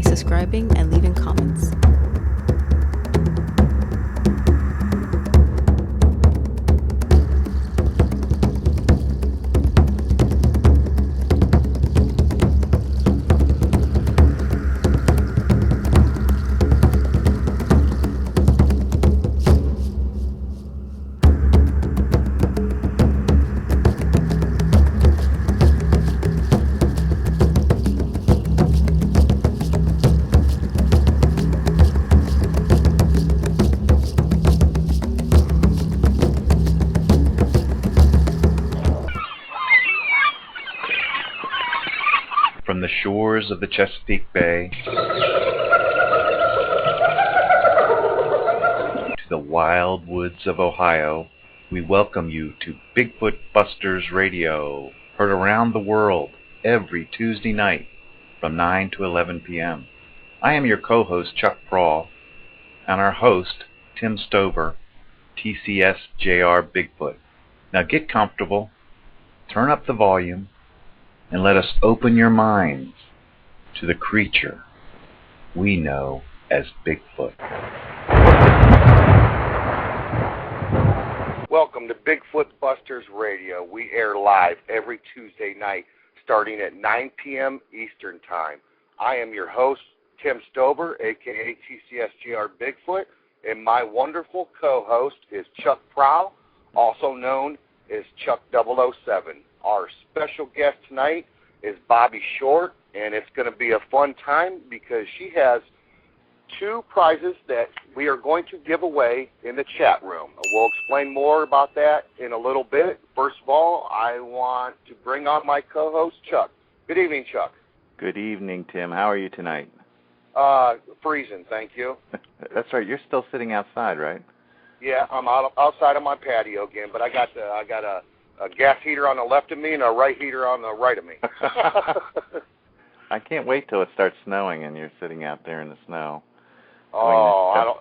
by subscribing and leaving comments. From the shores of the Chesapeake Bay to the wild woods of Ohio, we welcome you to Bigfoot Busters Radio, heard around the world every Tuesday night from 9 to 11 p.m. I am your co-host, Chuck Prahl, and our host, Tim Stover, TCS JR Bigfoot. Now get comfortable, turn up the volume, and let us open your minds to the creature we know as Bigfoot. Welcome to Bigfoot Busters Radio. We air live every Tuesday night starting at 9 p.m. Eastern Time. I am your host, Tim Stover, a.k.a. TCS JR Bigfoot, and my wonderful co-host is Chuck Prahl, also known as Chuck 007. Our special guest tonight is Bobbie Short, and it's going to be a fun time because she has two prizes that we are going to give away in the chat room. We'll explain more about that in a little bit. First of all, I want to bring on my co-host, Chuck. Good evening, Chuck. Good evening, Tim. How are you tonight? Freezing, thank you. That's right. You're still sitting outside, right? Yeah, I'm outside on my patio again, but I got a gas heater on the left of me and a right heater on the right of me. I can't wait till it starts snowing and you're sitting out there in the snow. Oh,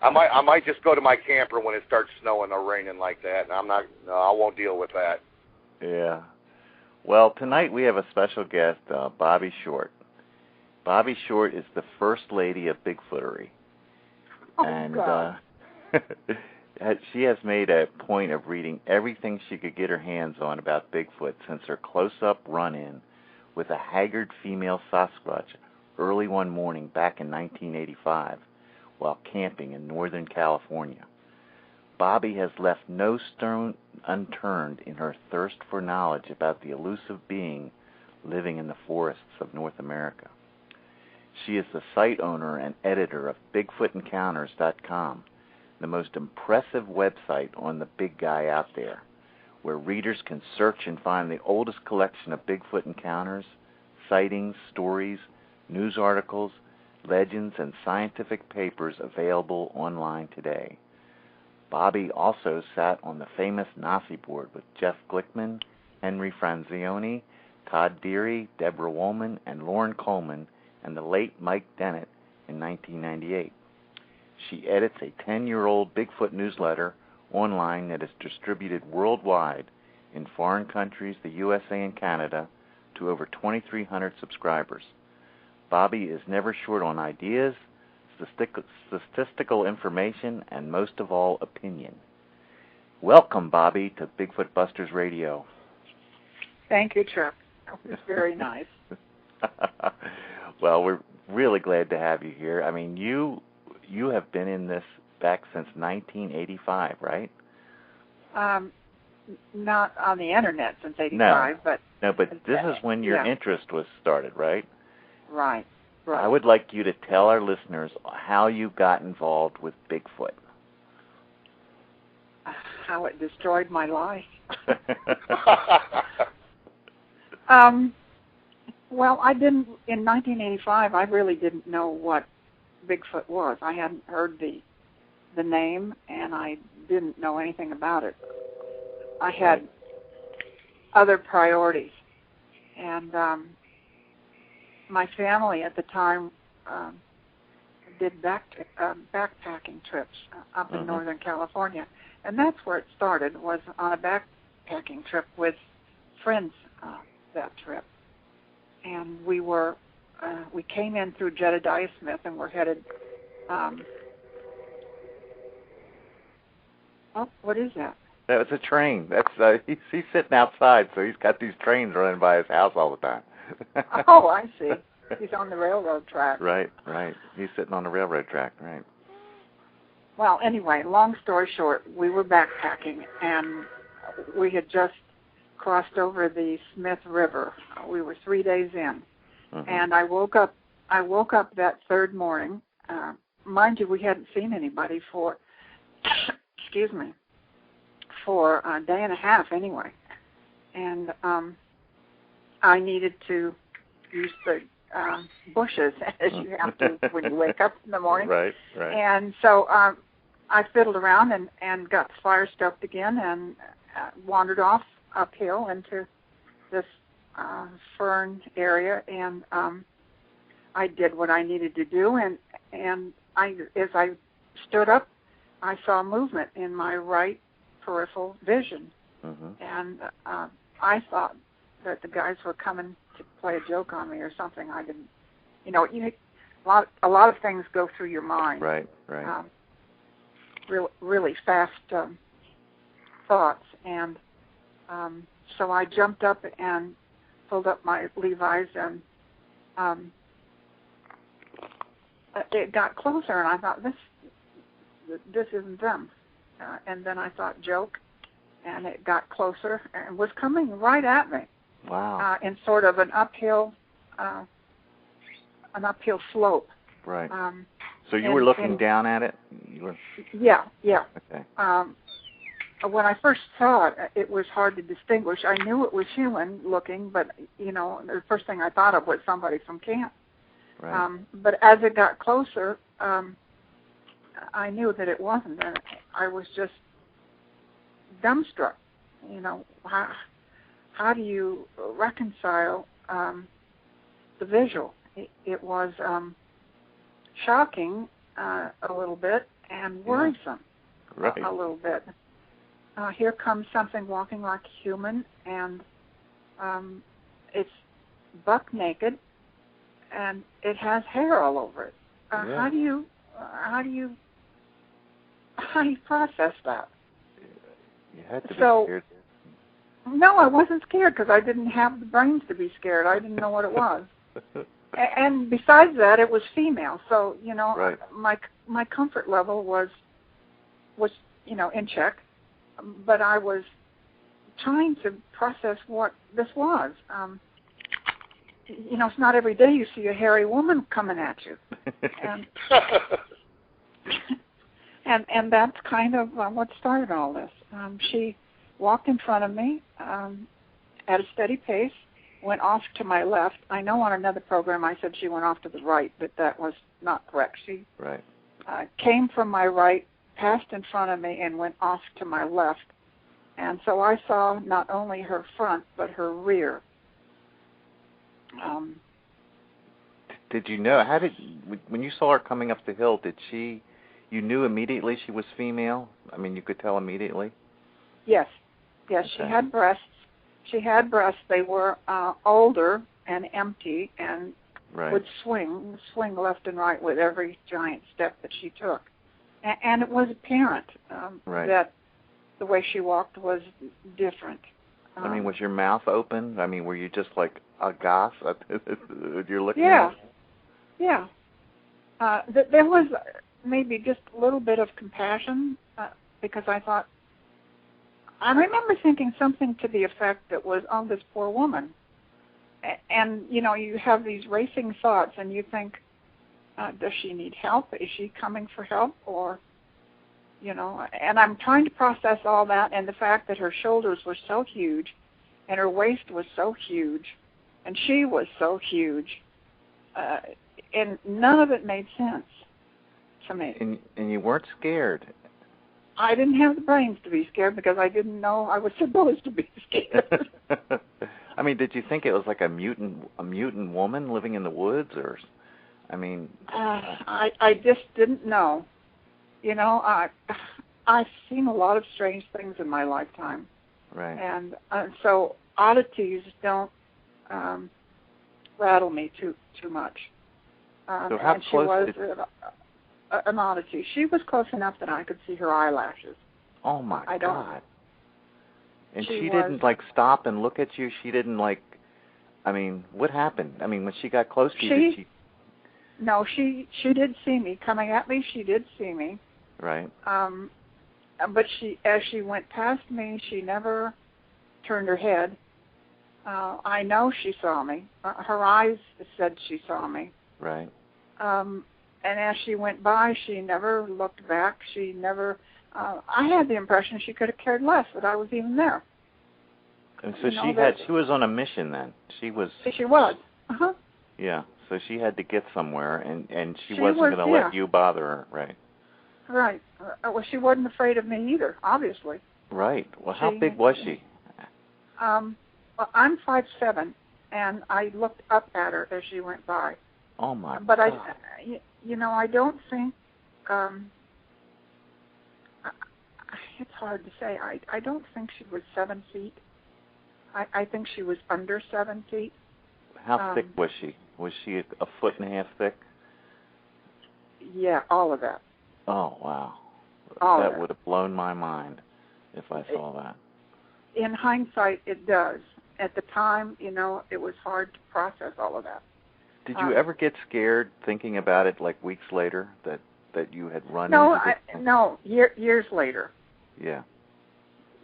I might just go to my camper when it starts snowing or raining like that. And I won't deal with that. Yeah. Well, tonight we have a special guest, Bobbie Short. Bobbie Short is the first lady of Bigfootery. Oh, and God. She has made a point of reading everything she could get her hands on about Bigfoot since her close-up run-in with a haggard female Sasquatch early one morning back in 1985 while camping in Northern California. Bobbie has left no stone unturned in her thirst for knowledge about the elusive being living in the forests of North America. She is the site owner and editor of BigfootEncounters.com, the most impressive website on the big guy out there, where readers can search and find the oldest collection of Bigfoot encounters, sightings, stories, news articles, legends, and scientific papers available online today. Bobbie also sat on the famous Nazi board with Jeff Glickman, Henry Franzioni, Todd Deary, Deborah Woolman, and Lauren Coleman, and the late Mike Dennett in 1998. She edits a 10-year-old Bigfoot newsletter online that is distributed worldwide in foreign countries, the USA and Canada, to over 2,300 subscribers. Bobbie is never short on ideas, statistical information, and most of all, opinion. Welcome, Bobbie, to Bigfoot Busters Radio. Thank you, Chuck. It's very nice. Well, we're really glad to have you here. I mean, you have been in this back since 1985, right? Not on the internet since '85, but this is when your interest was started, right? Right. I would like you to tell our listeners how you got involved with Bigfoot. How it destroyed my life. Well, I didn't, in 1985, I really didn't know what Bigfoot was. I hadn't heard the name, and I didn't know anything about it. I had other priorities. And my family at the time did backpacking trips up in Northern California. And that's where it started, was on a backpacking trip with friends that trip. And we were we came in through Jedediah Smith, and we're headed. Oh, what is that? That was a train. That's he's sitting outside, so he's got these trains running by his house all the time. Oh, I see. He's on the railroad track. Right. He's sitting on the railroad track, right. Well, anyway, long story short, we were backpacking, and we had just crossed over the Smith River. We were 3 days in, and I woke up that third morning. Mind you, we hadn't seen anybody for, excuse me, for a day and a half anyway. And I needed to use the bushes, as you have to when you wake up in the morning. Right. And so I fiddled around and got the fire stoked again and wandered off uphill into this fern area, and I did what I needed to do, and as I stood up, I saw movement in my right peripheral vision, and I thought that the guys were coming to play a joke on me or something. I didn't, a lot of things go through your mind. Right. Really fast thoughts, and so I jumped up and pulled up my Levi's, and it got closer, and I thought, this isn't them. And then I thought, joke, and it got closer and was coming right at me. Wow. In sort of an uphill slope. Right. So you were looking down at it? Yeah. Okay. When I first saw it, it was hard to distinguish. I knew it was human looking, but, the first thing I thought of was somebody from camp. Right. But as it got closer, I knew that it wasn't, and I was just dumbstruck. How do you reconcile the visual? It was shocking a little bit and worrisome a little bit. Here comes something walking like a human, and it's buck naked, and it has hair all over it. How do you process that? You had to be scared. No, I wasn't scared because I didn't have the brains to be scared. I didn't know what it was. And besides that, it was female, so right. my comfort level was in check, but I was trying to process what this was. It's not every day you see a hairy woman coming at you, and that's kind of what started all this. She walked in front of me at a steady pace, went off to my left. I know on another program I said she went off to the right, but that was not correct. She came from my right, passed in front of me, and went off to my left. And so I saw not only her front, but her rear. Did you know, when you saw her coming up the hill, you knew immediately she was female? I mean, you could tell immediately? Yes, okay. She had breasts. They were older and empty, and would swing left and right with every giant step that she took. And it was apparent that the way she walked was different. I mean, was your mouth open? I mean, were you just like aghast? You're looking at it? Yeah. There was maybe just a little bit of compassion because I remember thinking something to the effect that was, oh, this poor woman. And, you have these racing thoughts and you think, does she need help? Is she coming for help? Or, and I'm trying to process all that, and the fact that her shoulders were so huge and her waist was so huge and she was so huge, and none of it made sense to me. And you weren't scared? I didn't have the brains to be scared because I didn't know I was supposed to be scared. I mean, did you think it was like a mutant woman living in the woods, or? I mean, I just didn't know. I've seen a lot of strange things in my lifetime, right? And so oddities don't rattle me too much. So how and she close was an oddity. She was close enough that I could see her eyelashes. Oh my God! And she was, didn't like stop and look at you. She didn't like. I mean, what happened? I mean, when she got close to you, did she? No, she did see me coming at me. She did see me. Right. But as she went past me, she never turned her head. I know she saw me. Her eyes said she saw me. Right. And as she went by, she never looked back. She never. I had the impression she could have cared less that I was even there. And so she was on a mission then. She was. She was. Uh-huh. Yeah. So she had to get somewhere, and she wasn't going to let you bother her, right? Right. Well, she wasn't afraid of me either, obviously. Right. Well, how big was she? Well, I'm 5'7", and I looked up at her as she went by. Oh my but God. I don't think. It's hard to say. I don't think she was 7 feet. I think she was under 7 feet. How thick was she? Was she a foot and a half thick? Yeah, all of that. Oh, wow. That would have blown my mind if I saw that. In hindsight, it does. At the time, it was hard to process all of that. Did you ever get scared thinking about it like weeks later that you had run into this? No, years later. Yeah.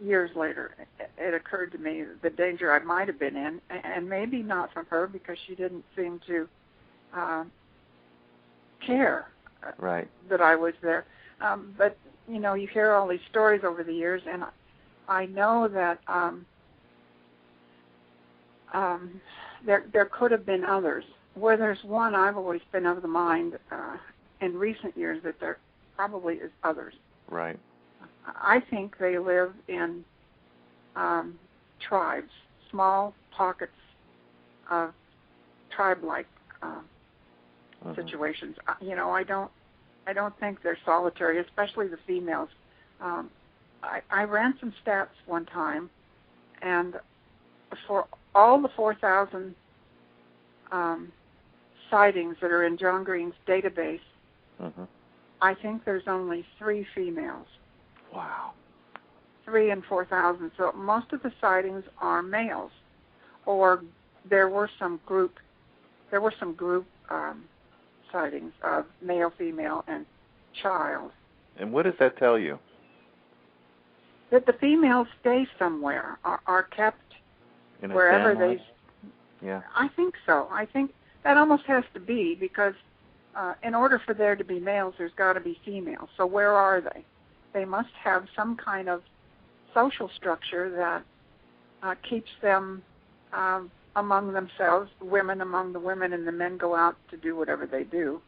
Years later, it occurred to me the danger I might have been in, and maybe not from her because she didn't seem to care that I was there. But, you hear all these stories over the years, and I know that there could have been others. Where there's one, I've always been of the mind in recent years that there probably is others. Right. I think they live in tribes, small pockets of tribe-like situations. I don't think they're solitary, especially the females. I ran some stats one time, and for all the 4,000 sightings that are in John Green's database, I think there's only 3 females. Wow. 3 in 4,000. So most of the sightings are males, or there were some group sightings of male, female, and child. And what does that tell you? That the females stay somewhere, are kept in wherever they. Yeah. I think so. I think that almost has to be because in order for there to be males, there's got to be females. So where are they? They must have some kind of social structure that keeps them among themselves, women among the women, and the men go out to do whatever they do.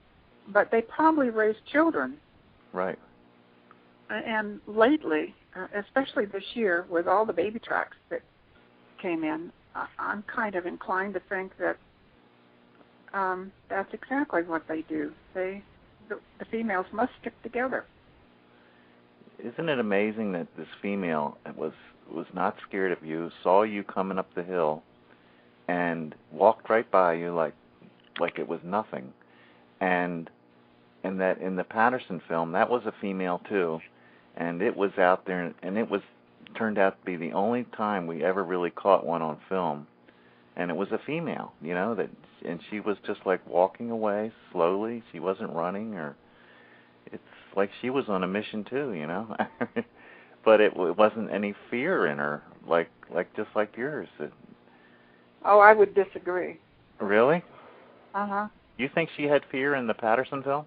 But they probably raise children. Right. And lately, especially this year, with all the baby tracks that came in, I'm kind of inclined to think that that's exactly what they do. The females must stick together. Isn't it amazing that this female was not scared of you, saw you coming up the hill, and walked right by you like it was nothing, and that in the Patterson film that was a female too, and it was out there, and it turned out to be the only time we ever really caught one on film, and it was a female, and she was just like walking away slowly. She wasn't running or. It's like she was on a mission too, but it wasn't any fear in her, like just like yours. Oh, I would disagree. Really? Uh-huh. You think she had fear in the Patterson film?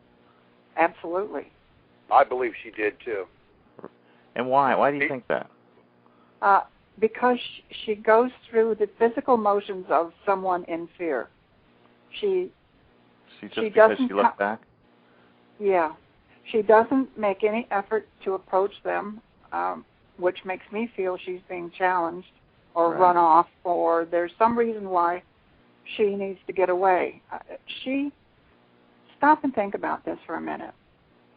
Absolutely. I believe she did too. And why? Why do you think that? Because she goes through the physical motions of someone in fear. She because she looked back? Yeah. She doesn't make any effort to approach them, which makes me feel she's being challenged or run off, or there's some reason why she needs to get away. Stop and think about this for a minute.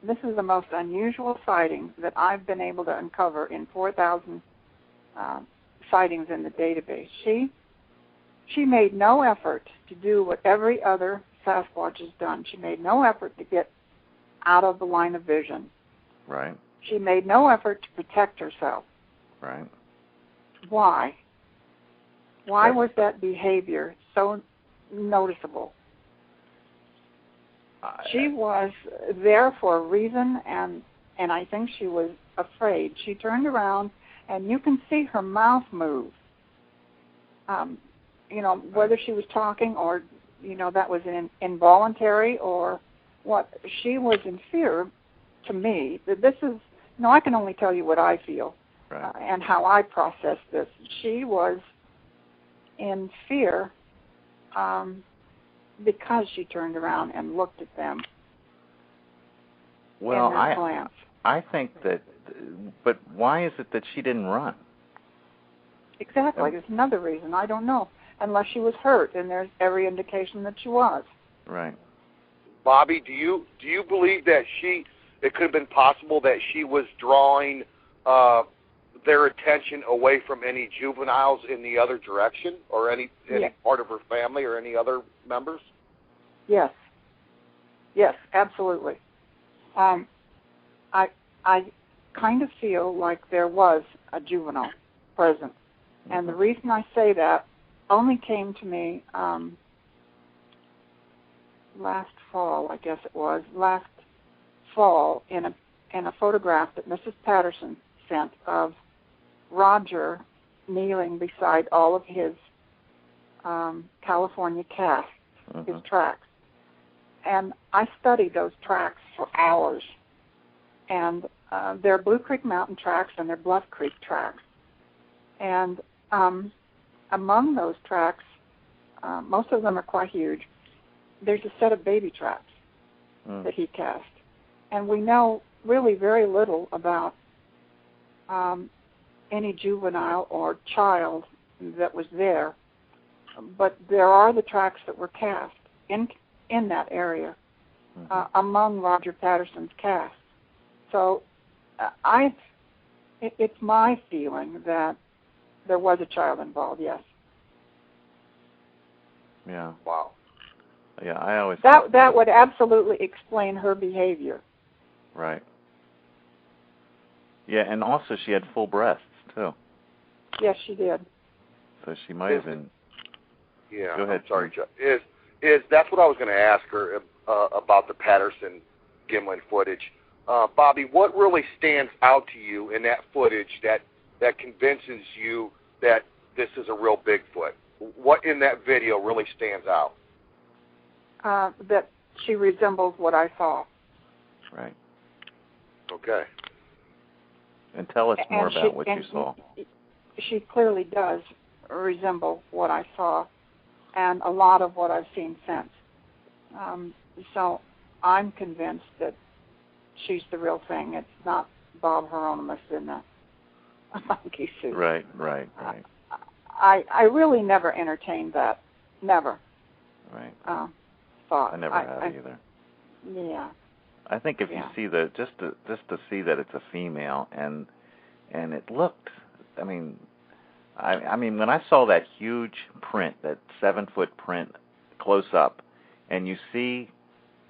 This is the most unusual sighting that I've been able to uncover in 4,000 sightings in the database. She She made no effort to do what every other Sasquatch has done. She made no effort to get out of the line of vision. Right. She made no effort to protect herself. Right. Why? Why was that behavior so noticeable? She was there for a reason, and I think she was afraid. She turned around, and you can see her mouth move. Whether she was talking or, that was involuntary or what. She was in fear, to me. This is, I can only tell you what I feel. Right. And how I process this. She was in fear because she turned around and looked at them. Well, in their glance. I think that, but why is it that she didn't run? Exactly. There's another reason. I don't know. Unless she was hurt, and there's every indication that she was. Right. Bobbie, do you believe that it could have been possible that she was drawing their attention away from any juveniles in the other direction, or any part of her family, or any other members? Yes. Yes, absolutely. I kind of feel like there was a juvenile present, and the reason I say that only came to me last fall, I guess it was last fall, in a photograph that Mrs. Patterson sent of Roger kneeling beside all of his California casts, his tracks. And I studied those tracks for hours. And they're Blue Creek Mountain tracks and they're Bluff Creek tracks. And among those tracks, most of them are quite huge, there's a set of baby tracks that he cast. And we know really very little about any juvenile or child that was there, but there are the tracks that were cast in that area among Roger Patterson's casts. So it's my feeling that there was a child involved, yes. Yeah. Wow. Yeah, I always that would absolutely explain her behavior. Right. Yeah, and also she had full breasts too. Yes, she did. So she might have been. Yeah. Go ahead. I'm sorry, Chuck. Is that's what I was going to ask her about the Patterson-Gimlin footage. Bobbie, what really stands out to you in that footage that convinces you that this is a real Bigfoot? What in that video really stands out? That she resembles what I saw. Right. Okay. And tell us more about what you saw. She clearly does resemble what I saw and a lot of what I've seen since. So I'm convinced that she's the real thing. It's not Bob Hieronymus in a monkey suit. Right. I really never entertained that. Never. Right. Thought. I never have either. Yeah. I think if you see just to see that it's a female and it looked, I mean when I saw that huge print, that 7-foot print close up, and you see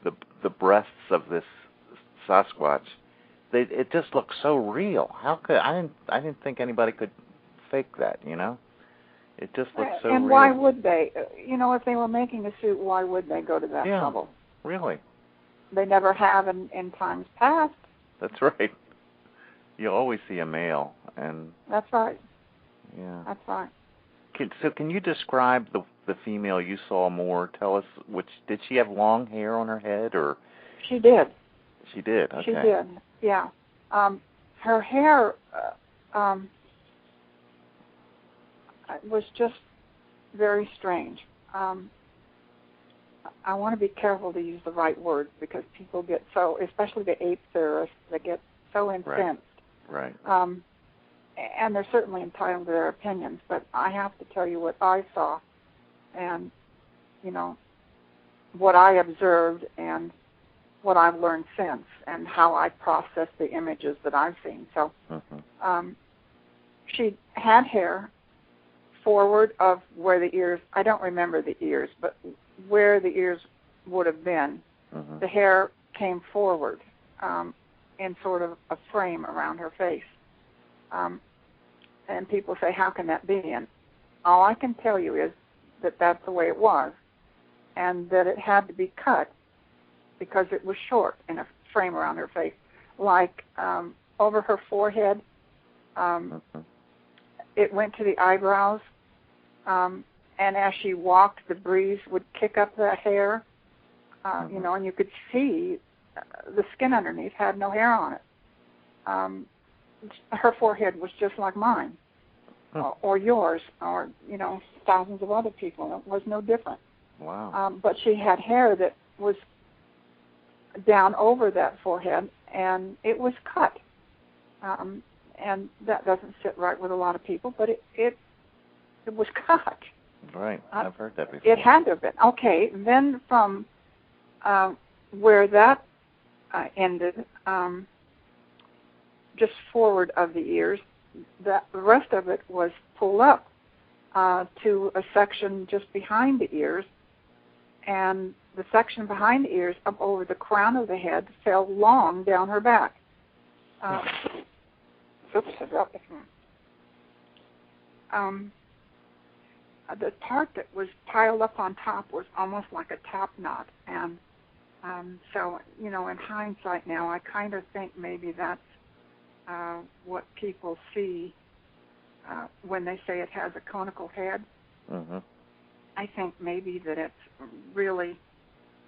the breasts of this Sasquatch, it just looks so real. How could I didn't think anybody could fake that, It just looks so real. And why would they? If they were making a suit, why would they go to that trouble? Really. They never have in times past. That's right. You always see a male, and that's right. Yeah. That's right. Can you describe the female you saw more? Tell us, did she have long hair on her head, or? She did. She did. Okay. She did. Yeah. Her hair was just very strange. I want to be careful to use the right words because people get so, especially the ape theorists, they get so incensed. Right. And they're certainly entitled to their opinions, but I have to tell you what I saw and, what I observed and what I've learned since and how I process the images that I've seen. So she had hair, forward of where the ears, I don't remember the ears, but where the ears would have been, the hair came forward in sort of a frame around her face. And people say, how can that be? And all I can tell you is that that's the way it was, and that it had to be cut because it was short in a frame around her face, like over her forehead. It went to the eyebrows, and as she walked, the breeze would kick up the hair, you know, and you could see the skin underneath had no hair on it. Her forehead was just like mine, or yours, or, you know, thousands of other people. It was no different. Wow. But she had hair that was down over that forehead, and it was cut. And that doesn't sit right with a lot of people, but it was cut. Right. I've heard that before. It had to have been. Okay, then from where that ended, just forward of the ears, the rest of it was pulled up to a section just behind the ears, and the section behind the ears up over the crown of the head fell long down her back. The part that was piled up on top was almost like a top knot, and so, you know, in hindsight now, I kind of think maybe that's what people see when they say it has a conical head. I think maybe that it's really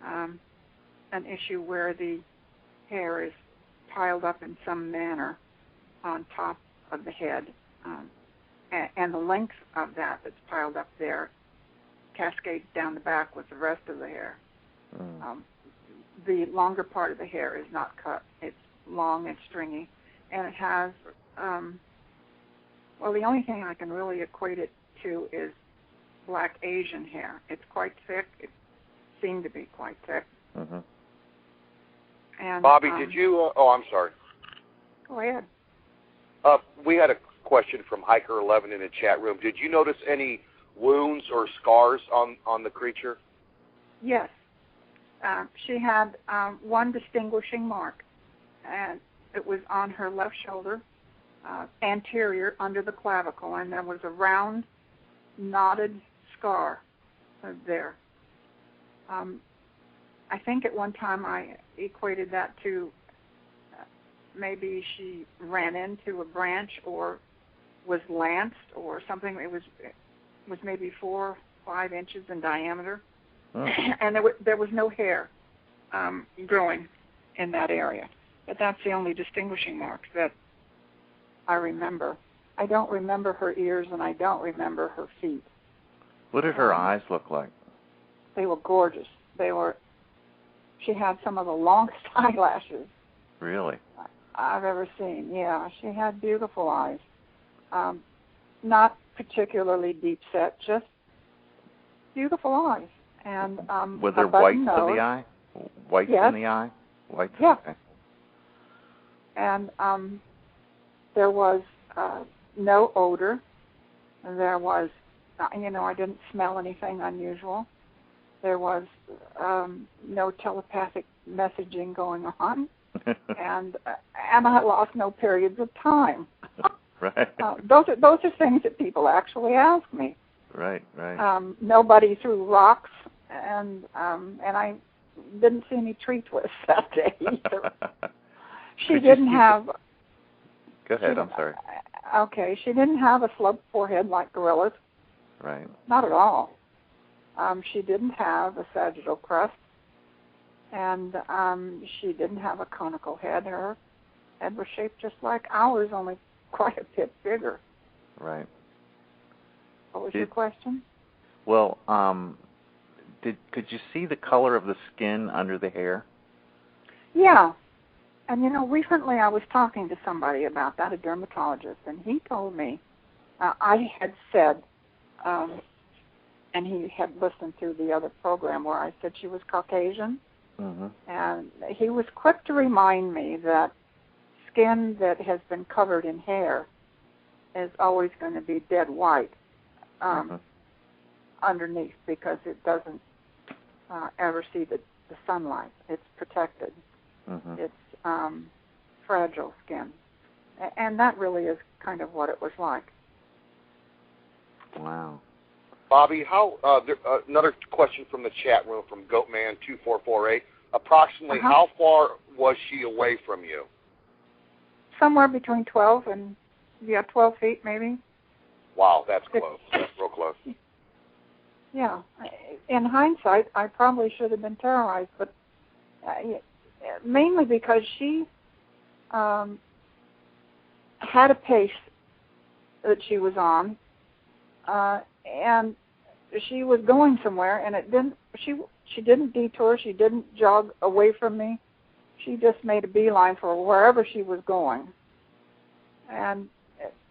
an issue where the hair is piled up in some manner on top of the head, and the length of that that's piled up there cascades down the back with the rest of the hair. The longer part of the hair is not cut. It's long and stringy, and it has, well, the only thing I can really equate it to is black Asian hair. It's quite thick. It seemed to be quite thick. And Bobbie, did you, oh, I'm sorry. Go ahead. We had a question from Hiker11 in the chat room. Did you notice any wounds or scars on the creature? Yes. She had one distinguishing mark, and it was on her left shoulder, anterior under the clavicle, and there was a round, knotted scar there. I think at one time I equated that to maybe she ran into a branch or was lanced or something. It was maybe 4 or 5 inches in diameter, and there was no hair growing in that area. But that's the only distinguishing marks that I remember. I don't remember her ears, and I don't remember her feet. What did her eyes look like? They were gorgeous. She had some of the longest eyelashes. Really? I've ever seen. Yeah, she had beautiful eyes. Not particularly deep set, just beautiful eyes. And were there whites in the eye? Whites yes. in the eye? Whites. Yeah. Okay. And there was no odor. There was, you know, I didn't smell anything unusual. There was no telepathic messaging going on, and I lost no periods of time. Right. Those are things that people actually ask me. Right. Right. Nobody threw rocks, and I didn't see any tree twists that day either. She didn't have. Go ahead. I'm sorry. Okay, she didn't have a sloped forehead like gorillas. Right. Not at all. She didn't have a sagittal crest, and she didn't have a conical head. Her head was shaped just like ours, only quite a bit bigger. Right. What was your question? Well, could you see the color of the skin under the hair? Yeah. And, you know, recently I was talking to somebody about that, a dermatologist, and he told me, I had said, and he had listened to the other program where I said she was Caucasian, and he was quick to remind me that skin that has been covered in hair is always going to be dead white. underneath because it doesn't ever see the sunlight. It's protected. It's fragile skin. And that really is kind of what it was like. Wow. Bobbie, another question from the chat room from Goatman2448. Approximately how far was she away from you? Somewhere between 12 and 12 feet maybe. Wow, that's close. That's real close. Yeah. In hindsight, I probably should have been terrorized, but mainly because she had a pace that she was on, and she was going somewhere, and she didn't detour, she didn't jog away from me. She just made a beeline for wherever she was going. And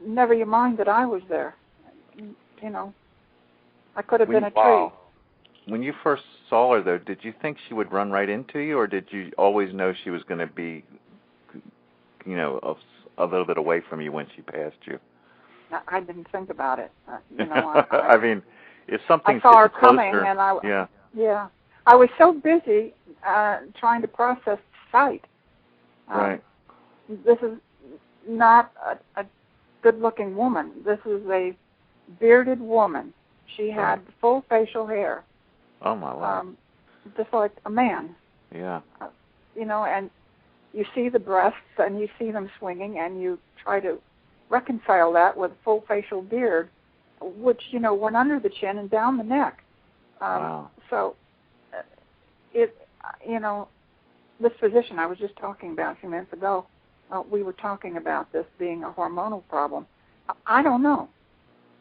never you mind that I was there. You know, I could have been a tree. When you first saw her, though, did you think she would run right into you, or did you always know she was going to be, you know, a little bit away from you when she passed you? I didn't think about it. You know, I mean, if something's I saw her closer, coming, and I was so busy trying to process sight. Right. This is not a good-looking woman. This is a bearded woman. She had full facial hair. Oh, my life. Just like a man. Yeah. You know, and you see the breasts, and you see them swinging, and you try to reconcile that with full facial beard, which, you know, went under the chin and down the neck. Wow. So, you know, this physician I was just talking about a few minutes ago, we were talking about this being a hormonal problem. I don't know.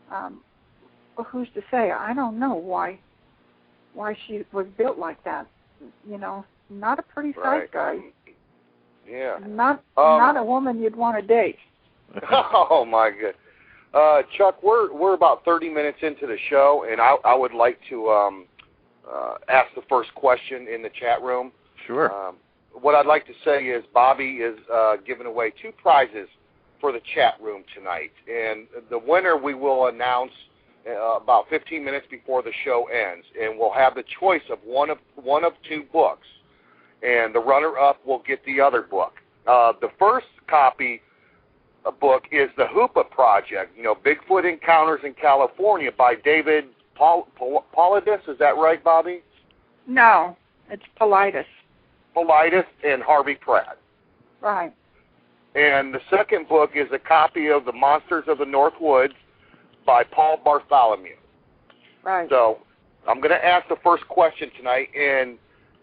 Well, who's to say? I don't know why she was built like that. You know, not a pretty sight, guys. Yeah. Not a woman you'd want to date. Oh my God. Chuck, we're about 30 minutes into the show, and I would like to ask the first question in the chat room. Sure. What I'd like to say is Bobbie is giving away 2 prizes for the chat room tonight, and the winner we will announce about 15 minutes before the show ends, and we'll have the choice of one of 2 books, and the runner-up will get the other book. The first copy book is The Hoopa Project, you know, Bigfoot Encounters in California by David Paulides. Is that right, Bobbie? No, it's Paulides. Paulides and Harvey Pratt. Right. And the second book is a copy of The Monsters of the North Woods by Paul Bartholomew. Right. So I'm going to ask the first question tonight, and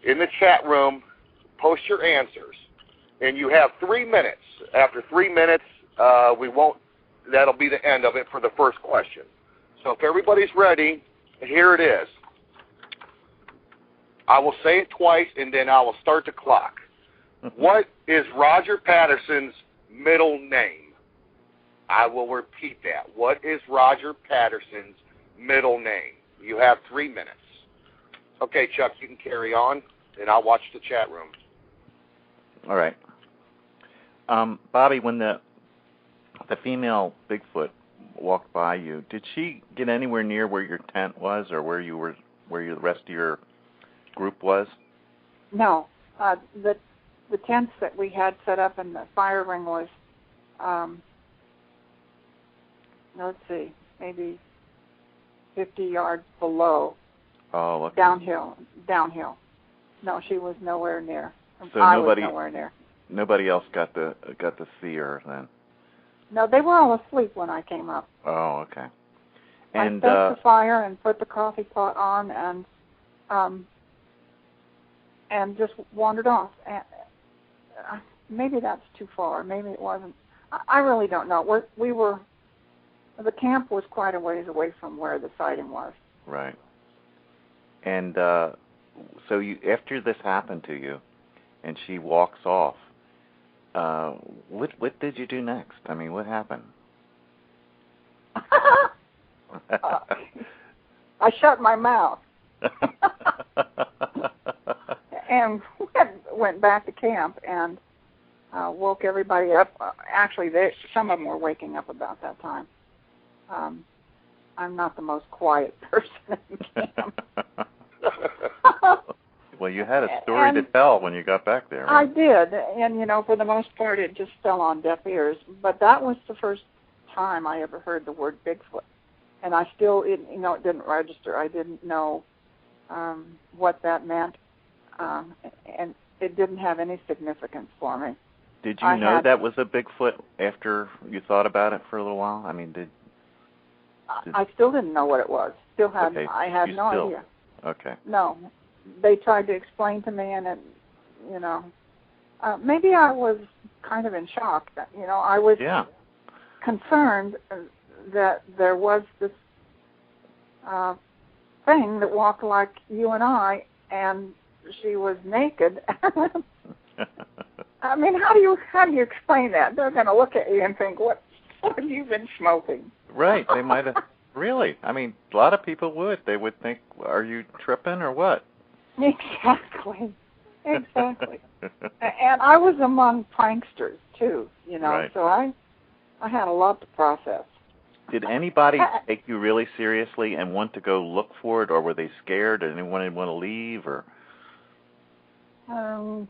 in the chat room, post your answers. And you have 3 minutes. After 3 minutes, that'll be the end of it for the first question. So if everybody's ready, here it is. I will say it twice, and then I will start the clock. What is Roger Patterson's middle name? I will repeat that. What is Roger Patterson's middle name? You have 3 minutes. Okay, Chuck, you can carry on, and I'll watch the chat room. All right. Bobbie, when the female Bigfoot walked by you, did she get anywhere near where your tent was, or where the rest of your group was? No. The tents that we had set up in the fire ring was, let's see, maybe 50 yards below. Oh, okay. Downhill. No, she was nowhere near. So I was nowhere near. Nobody else got to see her then. No, they were all asleep when I came up. Oh, okay. And I set the fire and put the coffee pot on and just wandered off. And, maybe that's too far. Maybe it wasn't. I really don't know. The camp was quite a ways away from where the sighting was. Right. And so after this happened to you, and she walks off, what did you do next? I mean, what happened? I shut my mouth and went back to camp and woke everybody up. Actually, some of them were waking up about that time. I'm not the most quiet person in camp. Well, you had a story to tell when you got back there, right? I did, and for the most part, it just fell on deaf ears. But that was the first time I ever heard the word Bigfoot, and I still, it didn't register. I didn't know what that meant, and it didn't have any significance for me. Did you know that was a Bigfoot after you thought about it for a little while? I mean, I still didn't know what it was. I had no idea. Okay. No, they tried to explain to me, and it, maybe I was kind of in shock. I was concerned that there was this thing that walked like you and I, and she was naked. I mean, how do you explain that? They're going to look at you and think, what have you been smoking? Right. They might have. Really? I mean, a lot of people would. They would think, are you tripping or what? Exactly. And I was among pranksters, too, right. So I had a lot to process. Did anybody take you really seriously and want to go look for it, or were they scared? Did anyone want to leave? Or No.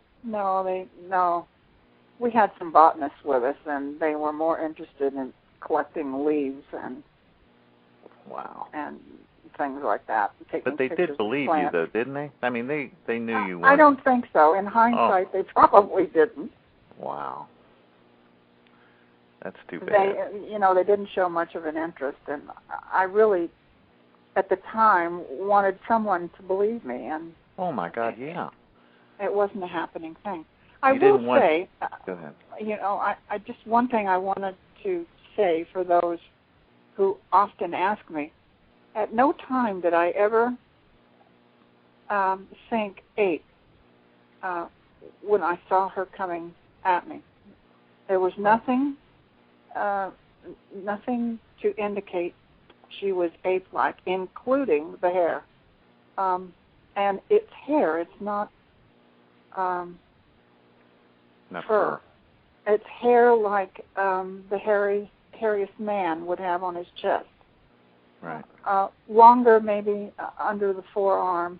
We had some botanists with us, and they were more interested in collecting leaves and things like that. But they did believe you, though, didn't they? I mean, they knew you weren't. I don't think so. In hindsight, they probably didn't. Wow. That's too bad. They didn't show much of an interest, and I really, at the time, wanted someone to believe me. And oh my God, yeah. It wasn't a happening thing. Go ahead. I just one thing I wanted to say for those who often ask me, at no time did I ever think 8 when I saw her coming at me. There was nothing to indicate she was ape-like, including the hair. And it's hair, it's not fur. It's hair like the hairiest man would have on his chest. Right. Longer, maybe under the forearm,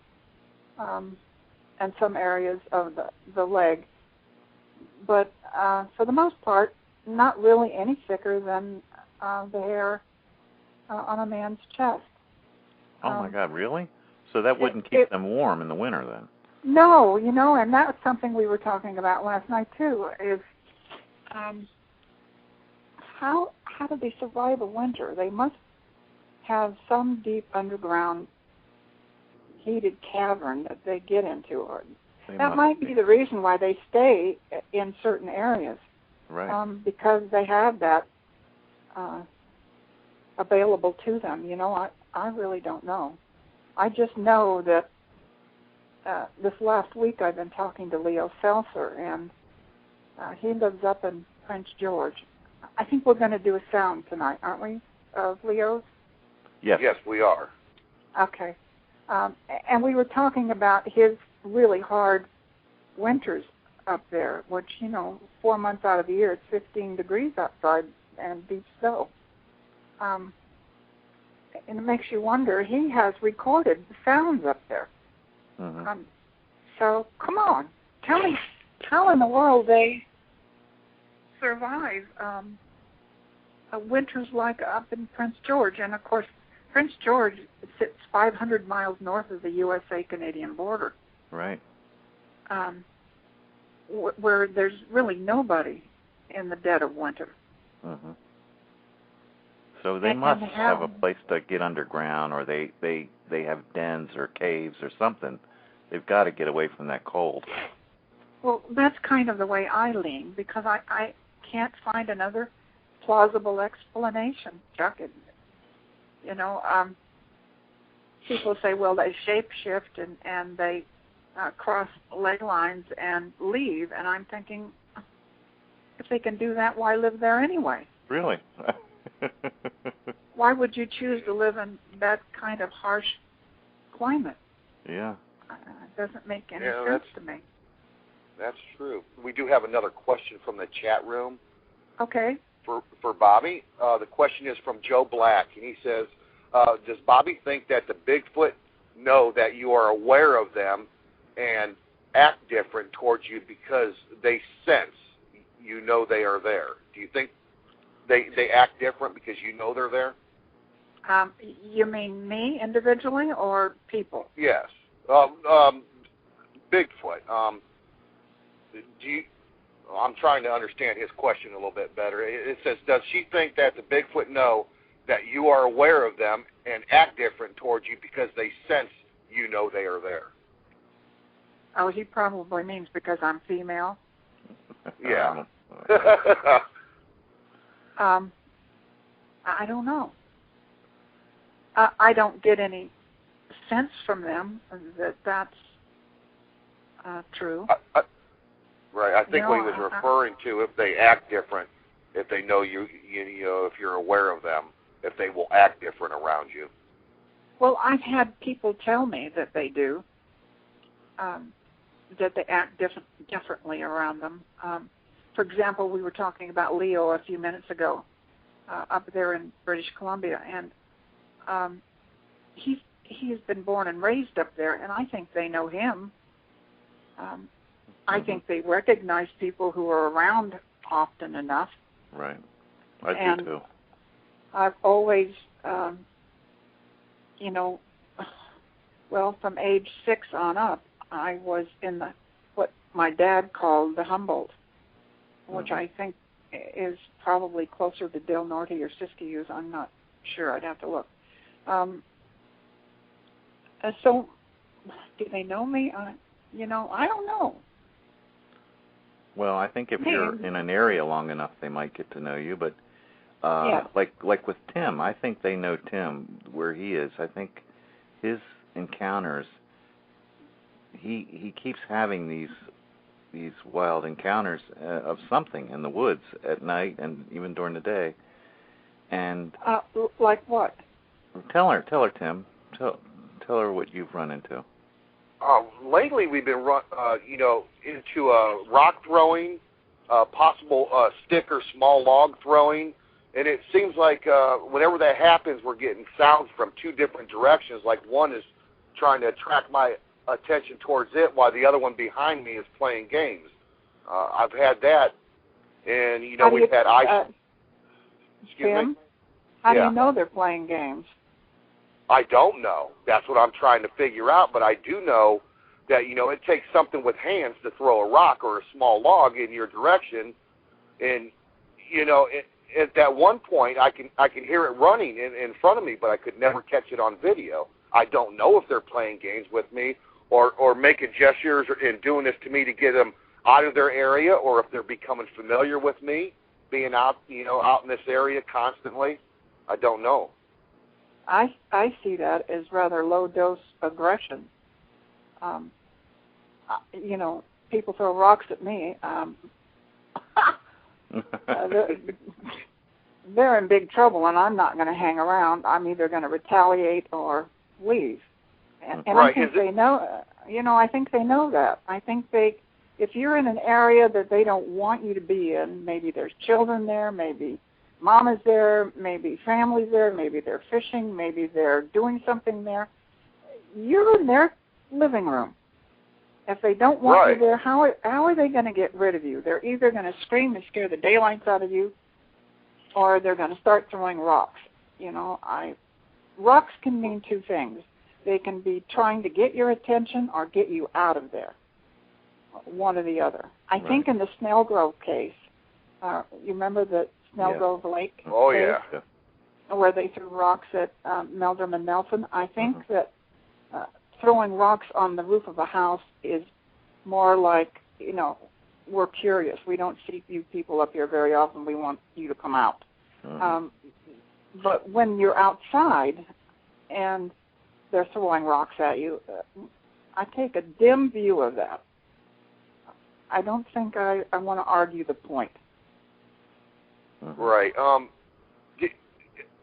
and some areas of the leg. But for the most part, not really any thicker than the hair on a man's chest. Oh my God, really? So that wouldn't keep them warm in the winter, then? No, and that was something we were talking about last night too. Is how do they survive a winter? They must have some deep underground heated cavern that they get into, or that might be the reason why they stay in certain areas. Right. Because they have that available to them. I really don't know. I just know that this last week I've been talking to Leo Seltzer, and he lives up in Prince George. I think we're going to do a sound tonight, aren't we, of Leo's? Yes, we are. Okay. And we were talking about his really hard winters up there, which, 4 months out of the year, it's 15 degrees outside and deep snow. And it makes you wonder, he has recorded the sounds up there. Mm-hmm. So, come on, tell me how in the world they survive winters like up in Prince George. And, of course, Prince George sits 500 miles north of the USA-Canadian border. Right. Where there's really nobody in the dead of winter. Mm-hmm. So they must have a place to get underground, or they have dens or caves or something. They've got to get away from that cold. Well, that's kind of the way I lean, because I can't find another plausible explanation, Chuck. People say, well, they shape-shift and they cross ley lines and leave, and I'm thinking, if they can do that, why live there anyway? Really? Why would you choose to live in that kind of harsh climate? Yeah. It doesn't make any sense to me. That's true. We do have another question from the chat room. Okay. For Bobbie. The question is from Joe Black, and he says, does Bobbie think that the Bigfoot know that you are aware of them and act different towards you because they sense you know they are there? Do you think they act different because you know they're there? You mean me individually or people? Yes. Bigfoot. I'm trying to understand his question a little bit better. It says, does she think that the Bigfoot know that you are aware of them and act different towards you because they sense you know they are there? Oh, he probably means because I'm female. Yeah. I don't know. I don't get any sense from them that that's true. Right. I think what he was referring to, if they act different, if they know you know, if you're aware of them, if they will act different around you. Well, I've had people tell me that they do, that they act differently around them. For example, we were talking about Leo a few minutes ago up there in British Columbia, and he's been born and raised up there, and I think they know him. I think they recognize people who are around often enough. Right. I do too. I've always, well, from age 6 on up, I was in what my dad called the Humboldt, which I think is probably closer to Del Norte or Siskiyou. I'm not sure. I'd have to look. So, do they know me? I don't know. Well, I think if you're in an area long enough, they might get to know you. But like with Tim, I think they know Tim where he is. I think his encounters, he keeps having these wild encounters of something in the woods at night and even during the day. And like what? Tell her, Tim. Tell her what you've run into. Lately, we've been into rock throwing, possible stick or small log throwing, and it seems like whenever that happens, we're getting sounds from 2 different directions. Like one is trying to attract my attention towards it, while the other one behind me is playing games. I've had that, and we've had ice. Tim, how do you know they're playing games? I don't know. That's what I'm trying to figure out, but I do know that, it takes something with hands to throw a rock or a small log in your direction, and, at that one point, I can hear it running in front of me, but I could never catch it on video. I don't know if they're playing games with me or making gestures and doing this to me to get them out of their area, or if they're becoming familiar with me, being out, out in this area constantly. I don't know. I see that as rather low-dose aggression. People throw rocks at me. They're in big trouble, and I'm not going to hang around. I'm either going to retaliate or leave. And I think they know. I think they know that. I think if you're in an area that they don't want you to be in, maybe there's children there, maybe Mom is there, maybe family's there, maybe they're fishing, maybe they're doing something there. You're in their living room. If they don't want you there, how are they going to get rid of you? They're either going to scream and scare the daylights out of you, or they're going to start throwing rocks. Rocks can mean 2 things. They can be trying to get your attention or get you out of there, one or the other. I think in the Snell Grove case, you remember the Snell Grove Lake case? Oh, yeah. Where they threw rocks at Meldrum and Nelson. I think that throwing rocks on the roof of a house is more like, we're curious. We don't see you people up here very often. We want you to come out. But when you're outside and they're throwing rocks at you, I take a dim view of that. I don't think I want to argue the point. Right.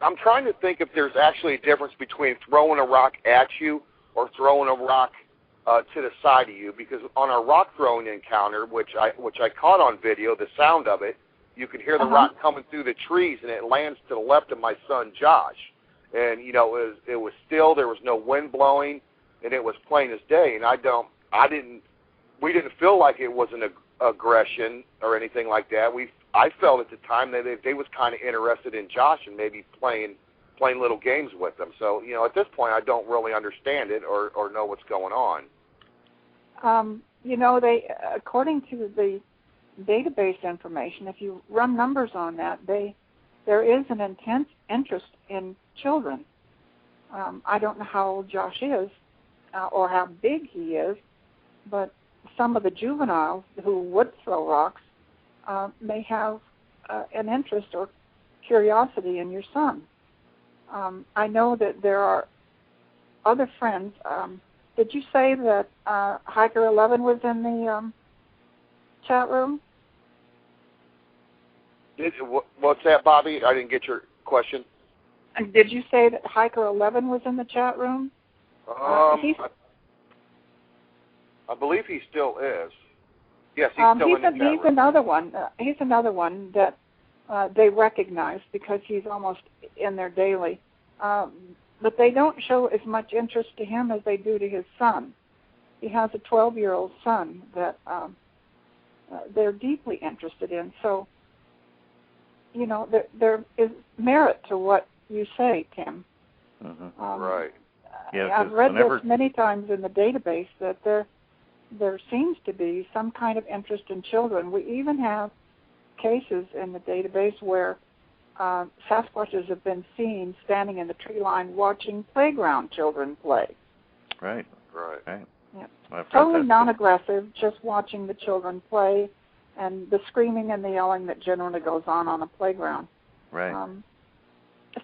I'm trying to think if there's actually a difference between throwing a rock at you or throwing a rock to the side of you, because on our rock throwing encounter, which I caught on video, the sound of it, you could hear the rock coming through the trees, and it lands to the left of my son Josh. and it was still, there was no wind blowing, and it was plain as day. And we didn't feel like it was an aggression or anything like that. I felt at the time that they was kind of interested in Josh and maybe playing little games with him. So at this point, I don't really understand it or know what's going on. They, according to the database information, if you run numbers on that, there is an intense interest in children. I don't know how old Josh is or how big he is, but some of the juveniles who would throw rocks may have an interest or curiosity in your son. I know that there are other friends. Did you say that Hiker 11 was in the chat room? What's that, Bobbie? I didn't get your question. Did you say that Hiker 11 was in the chat room? I believe he still is. Yes, he's still in the chat room. He's another one that they recognize because he's almost in there daily. But they don't show as much interest to him as they do to his son. He has a 12-year-old son that they're deeply interested in. So, there is merit to what you say, Tim. Mm-hmm. Right. Yeah, I've read this many times in the database that there seems to be some kind of interest in children. We even have cases in the database where Sasquatches have been seen standing in the tree line watching playground children play. Right. Yeah. Well, totally non-aggressive, just watching the children play and the screaming and the yelling that generally goes on a playground. Right.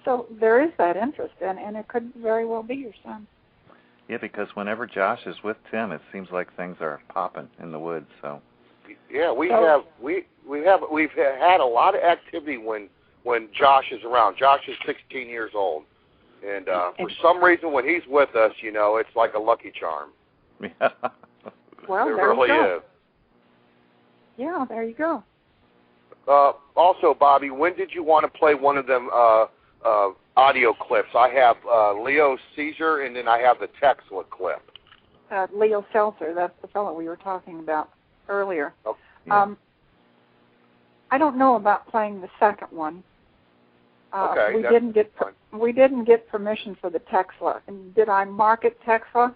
So there is that interest, and it could very well be your son. Yeah, because whenever Josh is with Tim, it seems like things are popping in the woods. So. Yeah, we've had a lot of activity when Josh is around. Josh is 16 years old, and for some reason when he's with us, it's like a lucky charm. Yeah. Well, it there really you go. is. Yeah, there you go. Also, Bobbie, when did you want to play one of them audio clips? I have Leo Caesar, and then I have the Texla clip. Leo Seltzer, that's the fellow we were talking about earlier. Oh, yeah. I don't know about playing the second one. Okay, we didn't get permission for the Texla. And did I mark it Texla?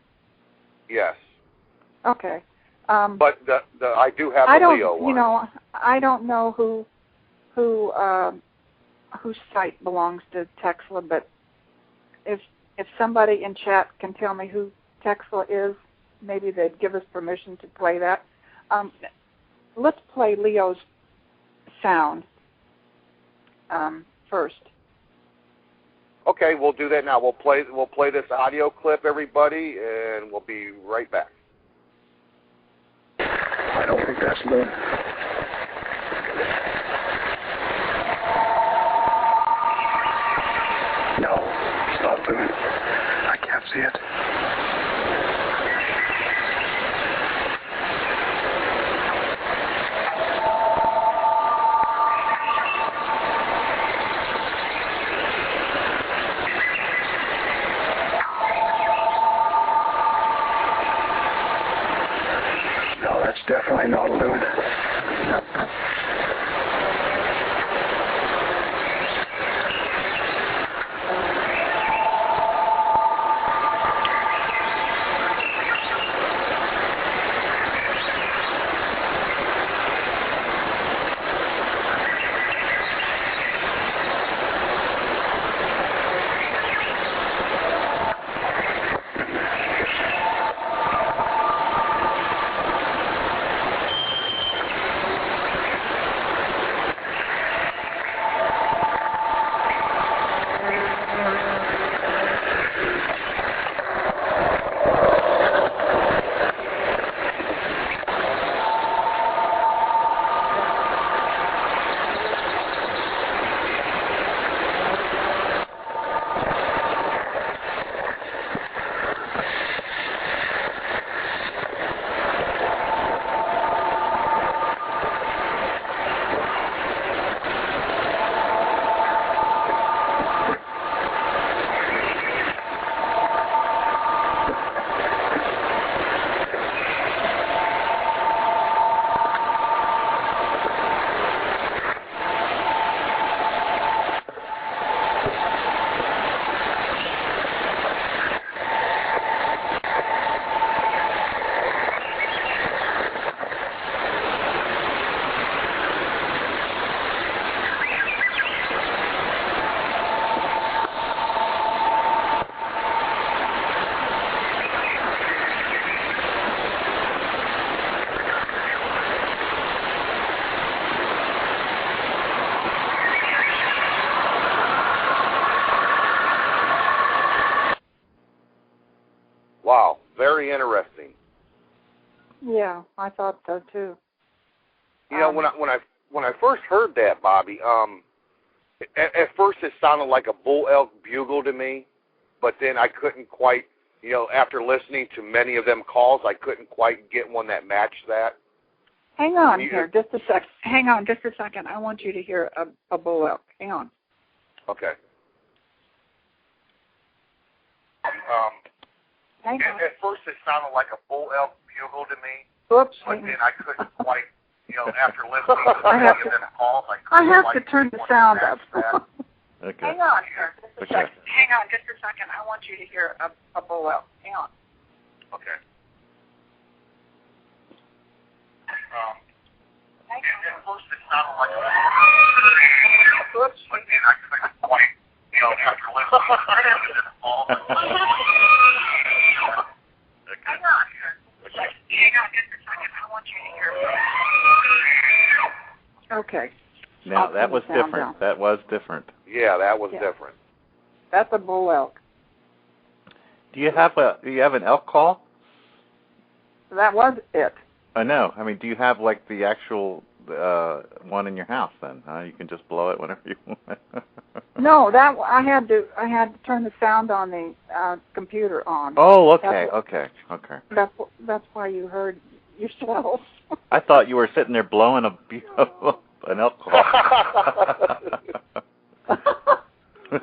Yes. Okay. But I do have the Leo one. I don't know whose site belongs to Texla, but if somebody in chat can tell me who Texla is, maybe they'd give us permission to play that. Let's play Leo's sound first. Okay, we'll do that now. We'll play this audio clip, everybody, and we'll be right back. I don't think that's Loon. No, it's not Loon. I can't see it. No, that's definitely not a loon. interesting. Yeah, I thought so too. You know, when I first heard that, Bobbie, at first it sounded like a bull elk bugle to me, but then I couldn't quite, you know, after listening to many of them calls, I couldn't quite get one that matched that. Hang on here, just a sec. Hang on, just a second. I want you to hear a bull elk. Hang on. Okay. Hang on. At first it sounded like a bull elk bugle to me, Oops. but then I couldn't quite, you know, after listening to many of them calls, I I couldn't have quite to turn the get one sound that up. matched that. Okay. Hang on here, just a Okay. second. Hang on, just a second. I want you to hear a bull elk. Hang on. Okay. Hang At first it sounded like a but then I couldn't quite, you know, after listening to many of them calls. Hang on here. Hang on just a second. I want you to hear. Okay. Now, that was different. That was different. Yeah, that was different. That's a bull elk. Do you have an elk call? That was it. No. I mean, do you have like the actual one in your house then? You can just blow it whenever you want. No, that I had to turn the sound on the computer on. Oh, okay, okay. That's why you heard yourself. I thought you were sitting there blowing an elk call.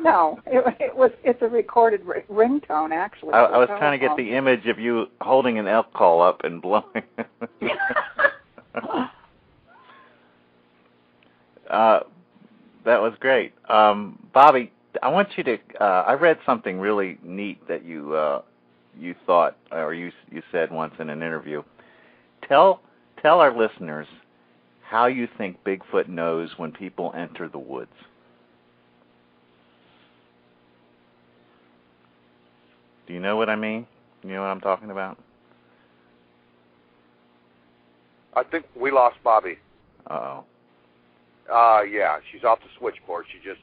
No, it's a recorded ringtone actually. I was trying to get the image of you holding an elk call up and blowing. That was great. Bobbie, I want you to, I read something really neat that you thought, or you said once in an interview. Tell our listeners how you think Bigfoot knows when people enter the woods. Do you know what I mean? You know what I'm talking about? I think we lost Bobbie. Uh-oh. Yeah, she's off the switchboard. She just,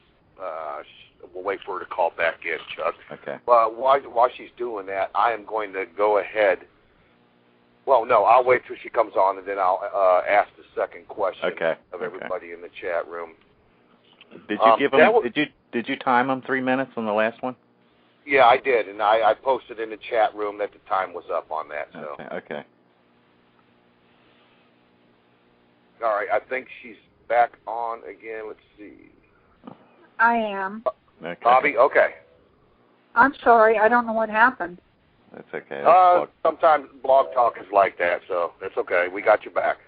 we'll wait for her to call back in, Chuck. Okay. While she's doing that, I am going to go ahead. Well, no, I'll wait till she comes on, and then I'll ask the second question of everybody in the chat room. Did you give them? Did you time them 3 minutes on the last one? Yeah, I did, and I posted in the chat room that the time was up on that. So. Okay. All right, I think she's back on again. Let's see. I am. Okay. Bobbie, okay. I'm sorry, I don't know what happened. That's okay. Sometimes Blog Talk is like that, so that's okay. We got you back.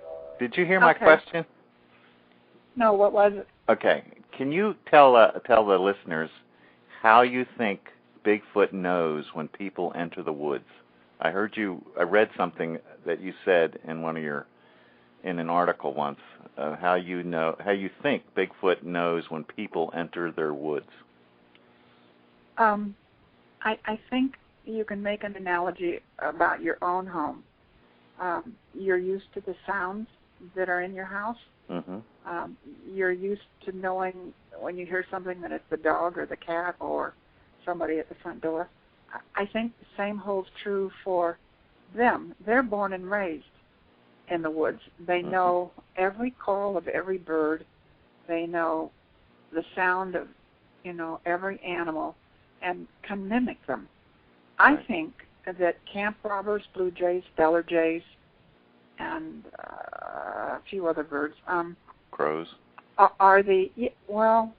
Did you hear my question? No, what was it? Okay. Can you tell the listeners how you think Bigfoot knows when people enter the woods? I read something that you said in an article once, how you think Bigfoot knows when people enter their woods. I think you can make an analogy about your own home. You're used to the sounds that are in your house. Mm-hmm. You're used to knowing when you hear something that it's the dog or the cat or somebody at the front door. I think the same holds true for them. They're born and raised in the woods. They know every call of every bird. They know the sound of, every animal and can mimic them. I think that camp robbers, blue jays, stellar jays, and a few other birds. Crows. Are the, well,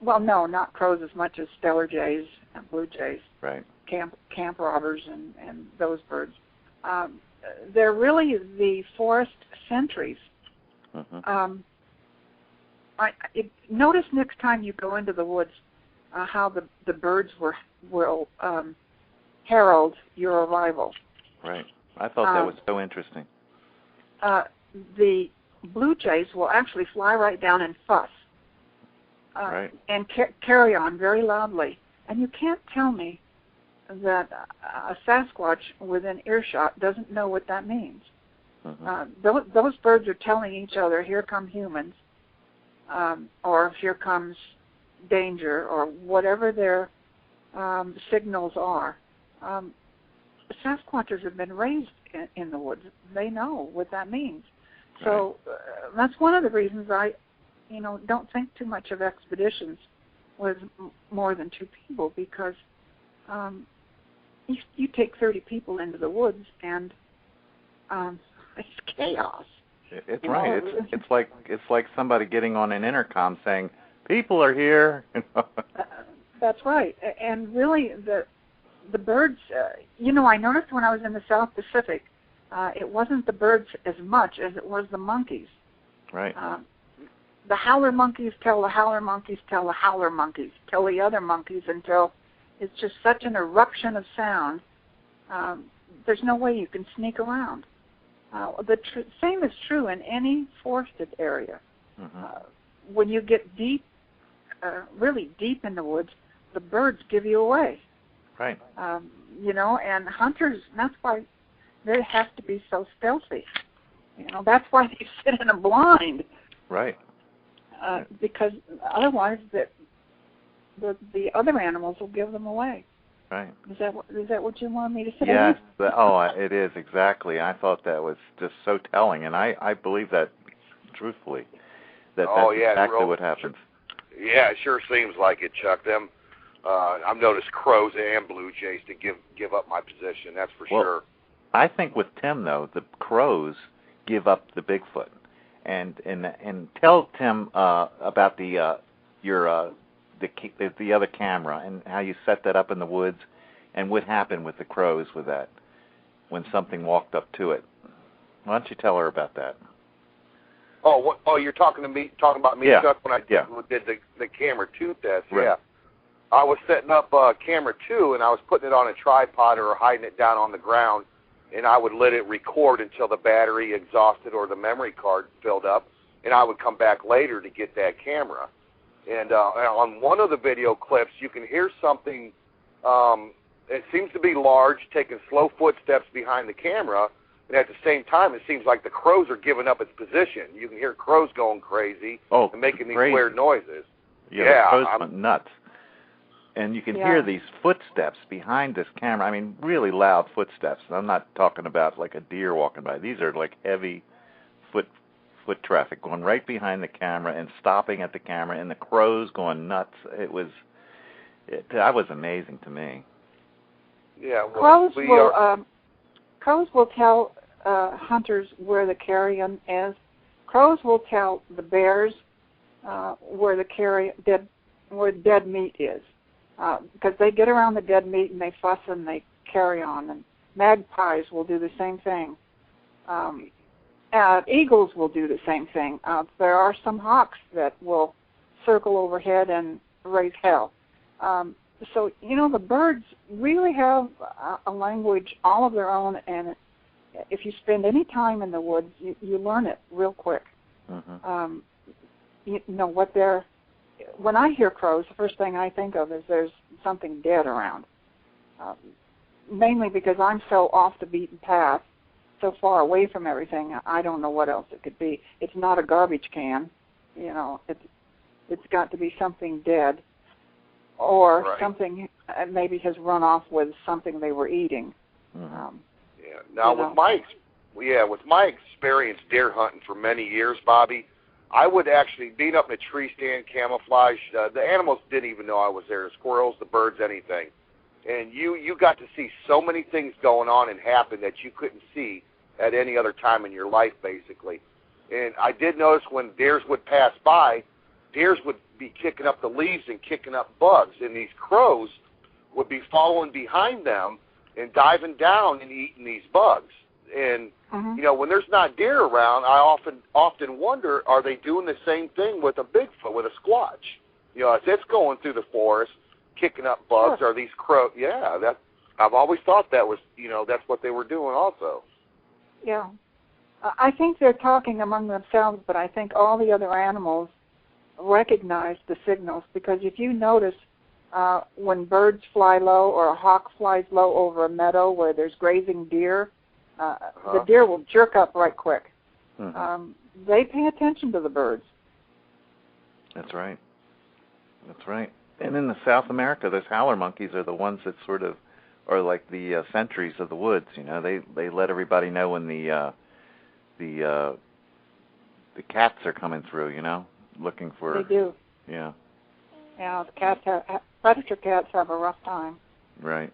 no, not crows as much as stellar jays and blue jays. Right. Camp robbers and those birds. They're really the forest sentries. Mm-hmm. Notice next time you go into the woods how the birds will herald your arrival. Right. I thought that was so interesting. The blue jays will actually fly right down and fuss. Right. And carry on very loudly. And you can't tell me that a Sasquatch within earshot doesn't know what that means. Mm-hmm. Those birds are telling each other, here come humans, or here comes danger, or whatever their signals are. Sasquatchers have been raised in the woods. They know what that means. So that's one of the reasons I, don't think too much of expeditions with more than 2 people, because you take 30 people into the woods and it's chaos. It's right. It's like somebody getting on an intercom saying, "People are here." That's right. And really, the birds. I noticed when I was in the South Pacific, it wasn't the birds as much as it was the monkeys. Right. The howler monkeys tell the howler monkeys tell the howler monkeys tell the other monkeys until it's just such an eruption of sound. There's no way you can sneak around. The same is true in any forested area. Mm-hmm. When you get deep, really deep in the woods, the birds give you away. Right. And hunters, that's why they have to be so stealthy. That's why they sit in a blind. Right. Because otherwise the other animals will give them away. Right. Is that what you want me to say? Yes. It is, exactly. I thought that was just so telling, and I believe that truthfully. That's exactly what happens. Yeah, it sure seems like it, Chuck. I've noticed crows and blue jays to give up my position. That's for sure. I think with Tim though, the crows give up the Bigfoot, and tell Tim about the other camera and how you set that up in the woods, and what happened with the crows with that when something walked up to it. Why don't you tell her about that? Oh, you're talking about me, yeah. Chuck, when I did the camera 2 test. Right. Yeah. I was setting up camera 2, and I was putting it on a tripod or hiding it down on the ground, and I would let it record until the battery exhausted or the memory card filled up, and I would come back later to get that camera. And on one of the video clips, you can hear something, it seems to be large, taking slow footsteps behind the camera, and at the same time, it seems like the crows are giving up its position. You can hear crows going crazy and making these weird noises. Yeah, the crows went nuts. And you can hear these footsteps behind this camera. I mean, really loud footsteps. I'm not talking about like a deer walking by. These are like heavy foot traffic going right behind the camera and stopping at the camera, and the crows going nuts. That was amazing to me. Yeah, well, crows will tell hunters where the carrion is. Crows will tell the bears where the dead meat is, because they get around the dead meat and they fuss and they carry on. And magpies will do the same thing. Eagles will do the same thing. There are some hawks that will circle overhead and raise hell. So, the birds really have a language all of their own, and if you spend any time in the woods, you learn it real quick. Mm-hmm. When I hear crows, the first thing I think of is there's something dead around, mainly because I'm so off the beaten path, so far away from everything, I don't know what else it could be. It's not a garbage can, it's got to be something dead, or something maybe has run off with something they were eating. Mm-hmm. Now with my experience deer hunting for many years, Bobbie, I would actually beat up in a tree stand, camouflage. The animals didn't even know I was there. The squirrels, the birds, anything. And you got to see so many things going on and happen that you couldn't see at any other time in your life, basically. And I did notice when deers would pass by, deers would be kicking up the leaves and kicking up bugs, and these crows would be following behind them and diving down and eating these bugs. And when there's not deer around, I often wonder, are they doing the same thing with a Bigfoot, with a Squatch? As it's going through the forest, kicking up bugs, are these crows? Yeah, I've always thought that was, that's what they were doing also. Yeah. I think they're talking among themselves, but I think all the other animals recognize the signals, because if you notice when birds fly low or a hawk flies low over a meadow where there's grazing deer, the deer will jerk up right quick. Mm-hmm. They pay attention to the birds. That's right. And in the South America, those howler monkeys are the ones that sort of or like the sentries of the woods. You know, they let everybody know when the cats are coming through. You know, looking for. They do. Yeah. Yeah, predator cats have a rough time. Right.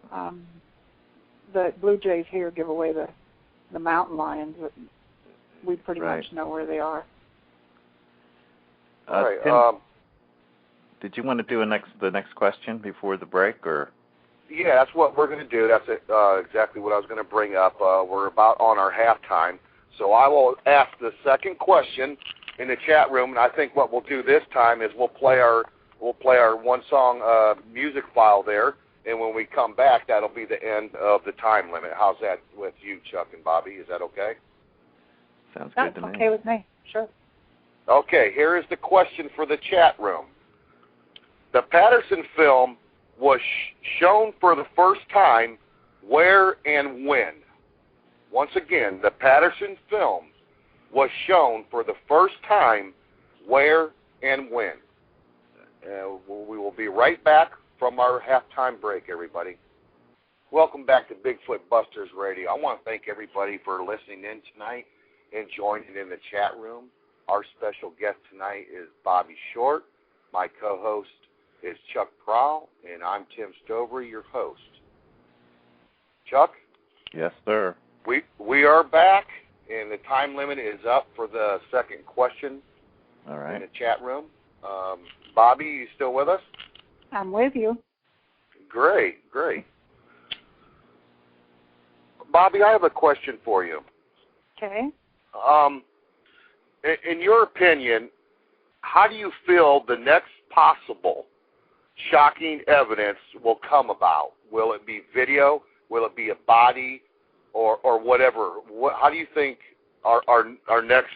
The blue jays here give away the mountain lions. But we pretty much know where they are. All right. Tim, did you want to do the next question before the break, or? Yeah, that's what we're going to do. That's exactly what I was going to bring up. We're about on our halftime, so I will ask the second question in the chat room, and I think what we'll do this time is we'll play our one song music file there, and when we come back, that'll be the end of the time limit. How's that with you, Chuck and Bobbie? Is that okay? Sounds good to me. That's okay with me. Sure. Okay, here is the question for the chat room. The Patterson film was shown for the first time where and when? Once again, the Patterson film was shown for the first time where and when? We will be right back from our halftime break, everybody. Welcome back to Bigfoot Busters Radio. I want to thank everybody for listening in tonight and joining in the chat room. Our special guest tonight is Bobbie Short. My co-host is Chuck Prahl, and I'm Tim Stover, your host. Chuck? Yes, sir. We are back, and the time limit is up for the second question. All right. In the chat room. Bobbie, you still with us? I'm with you. Great. Bobbie, I have a question for you. Okay. In your opinion, how do you feel the next possible shocking evidence will come about? Will it be video? Will it be a body, or whatever? How do you think our next?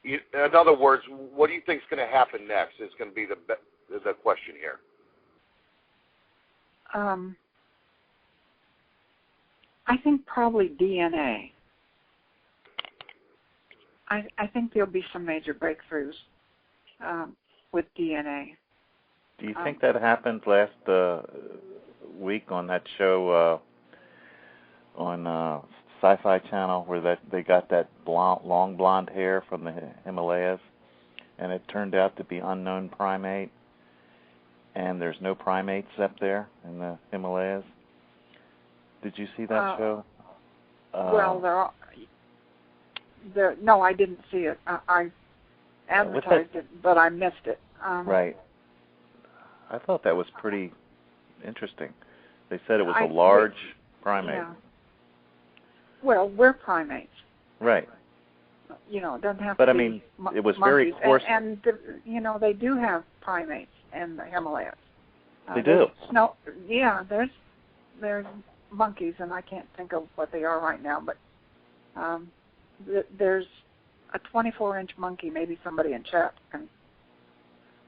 In other words, what do you think is going to happen next? Is going to be the question here. I think probably DNA. I think there'll be some major breakthroughs with DNA. Do you think that happened last week on that show on Sci-Fi Channel where they got that long blonde hair from the Himalayas, and it turned out to be unknown primate, and there's no primates up there in the Himalayas? Did you see that show? Well, no, I didn't see it. I advertised it, but I missed it. Right. I thought that was pretty interesting. They said it was a large primate. Yeah. Well, we're primates. Right. You know, it doesn't have but to I mean, be it was monkeys. very coarse. And you know, they do have primates in the Himalayas. They do? Yeah, there's monkeys, and I can't think of what they are right now, but there's a 24-inch monkey. Maybe somebody in chat can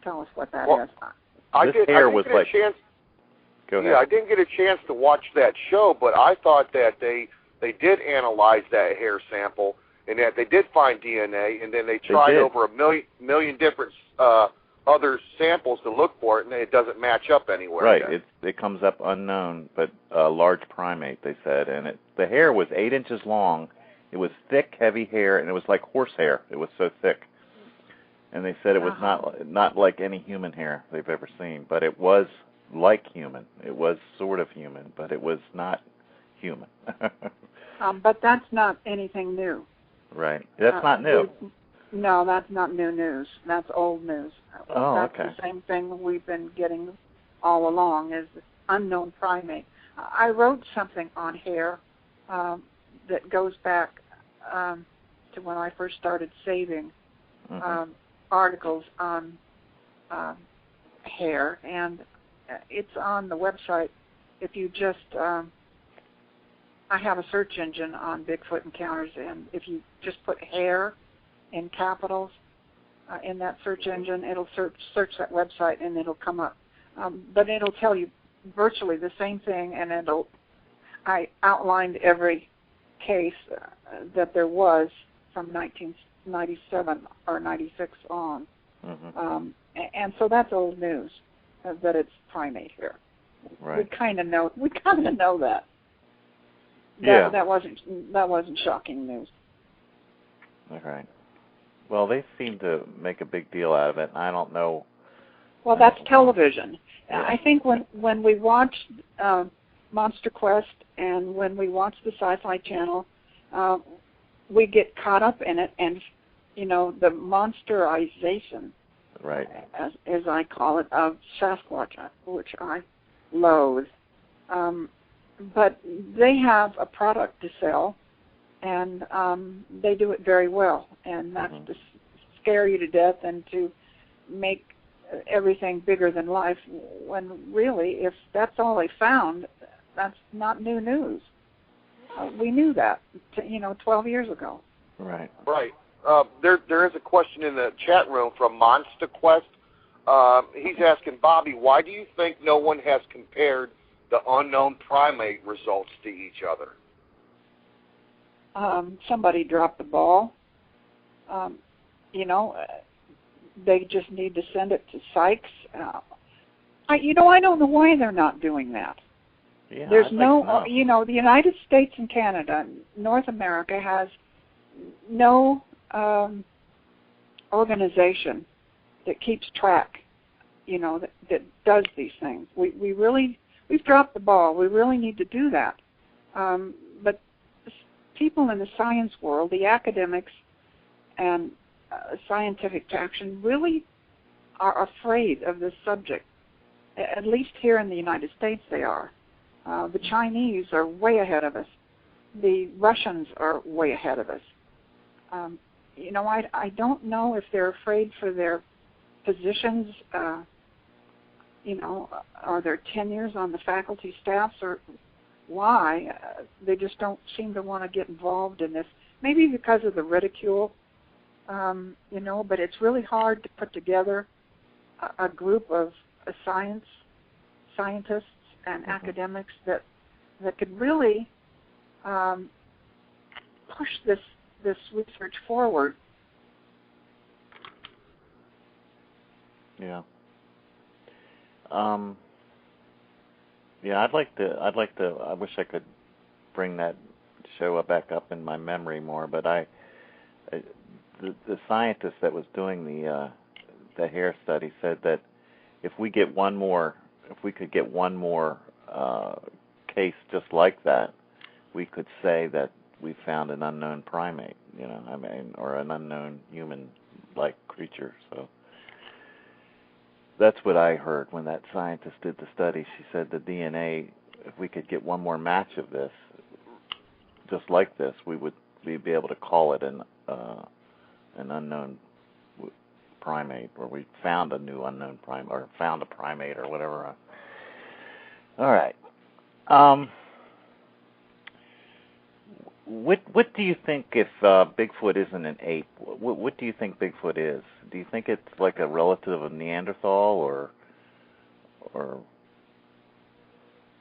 tell us what that is. I didn't get a chance. Go ahead. Yeah, I didn't get a chance to watch that show, but I thought that they did analyze that hair sample, and that they did find DNA, and then they tried over a million different other samples to look for it, and it doesn't match up anywhere. Right. It comes up unknown, but a large primate, they said, and the hair was 8 inches long. It was thick, heavy hair, and it was like horsehair. It was so thick. And they said it was not like any human hair they've ever seen, but it was like human. It was sort of human, but it was not human. But that's not anything new. Right. That's not new. No, that's not new news. That's old news. Oh, that's the same thing we've been getting all along, is unknown primate. I wrote something on hair that goes back to when I first started saving articles on hair, and it's on the website. If you just, I have a search engine on Bigfoot Encounters, and if you just put hair in capitals in that search engine, it'll search that website, and it'll come up. But it'll tell you virtually the same thing, and I outlined every case that there was from 1997 or 96 on. And so that's old news, that it's primate hair. Right. We kind of know. We kind of know that. Yeah. That wasn't shocking news. All right. Well, they seem to make a big deal out of it. I don't know. Well, that's television. Yeah. I think when we watch Monster Quest and when we watch the Sci-Fi Channel, we get caught up in it, and the monsterization, right, as I call it, of Sasquatch, which I loathe. But they have a product to sell, and they do it very well, and that's to scare you to death and to make everything bigger than life, when really, if that's all they found, that's not new news. We knew that, 12 years ago. Right. Right. There is a question in the chat room from Monster Quest. He's asking, Bobbie, why do you think no one has compared the unknown primate results to each other? Somebody dropped the ball. They just need to send it to Sykes. I don't know why they're not doing that. Yeah, There's no, the United States and Canada, North America has no organization that keeps track, that does these things. We've dropped the ball. We really need to do that. But people in the science world, the academics and scientific traction, really are afraid of this subject. At least here in the United States they are. The Chinese are way ahead of us. The Russians are way ahead of us. I don't know if they're afraid for their positions, or their tenures on the faculty staffs, or why. They just don't seem to want to get involved in this. Maybe because of the ridicule, but it's really hard to put together a group of scientists and academics that could really push this research forward. Yeah. I'd like to. I wish I could bring that show back up in my memory more. But the scientist that was doing the hair study said that if we could get one more case just like that, we could say that we found an unknown primate, or an unknown human-like creature. So that's what I heard when that scientist did the study. She said the DNA, if we could get one more match of this, just like this, we'd be able to call it an unknown primate, or we found a new unknown primate, or found a primate, or whatever. All right. What do you think if Bigfoot isn't an ape? What do you think Bigfoot is? Do you think it's like a relative of Neanderthal, or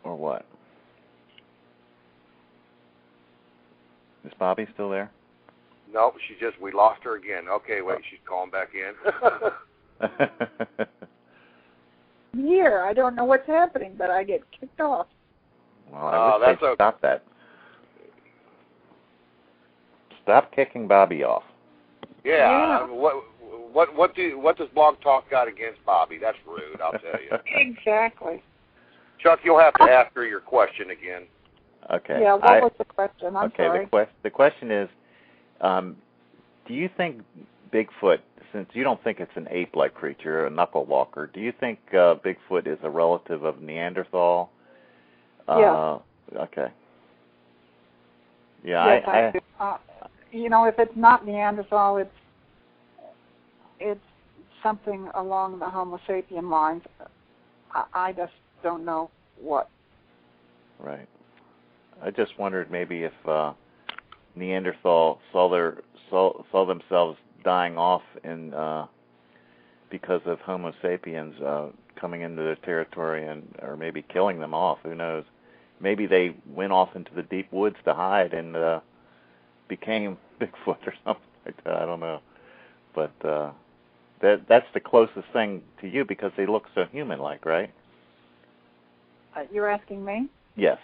what? Is Bobbie still there? Nope, we lost her again. Okay, wait, she's calling back in. Here, I don't know what's happening, but I get kicked off. Well, I wish they'd stop that. Stop kicking Bobbie off. Yeah. What does Blog Talk got against Bobbie? That's rude, I'll tell you. Exactly. Chuck, you'll have to ask her your question again. Okay. Yeah, what was the question? I'm sorry. The question is, do you think Bigfoot, since you don't think it's an ape-like creature, a knuckle walker, do you think Bigfoot is a relative of Neanderthal? Yeah. Okay. Yeah, yes, I do. If it's not Neanderthal, it's something along the Homo sapien lines. I just don't know what. Right. I just wondered maybe if Neanderthal saw themselves dying off because of Homo sapiens coming into their territory or maybe killing them off. Who knows? Maybe they went off into the deep woods to hide and became Bigfoot or something like that. I don't know. But that's the closest thing to you because they look so human-like, right? You're asking me? Yes.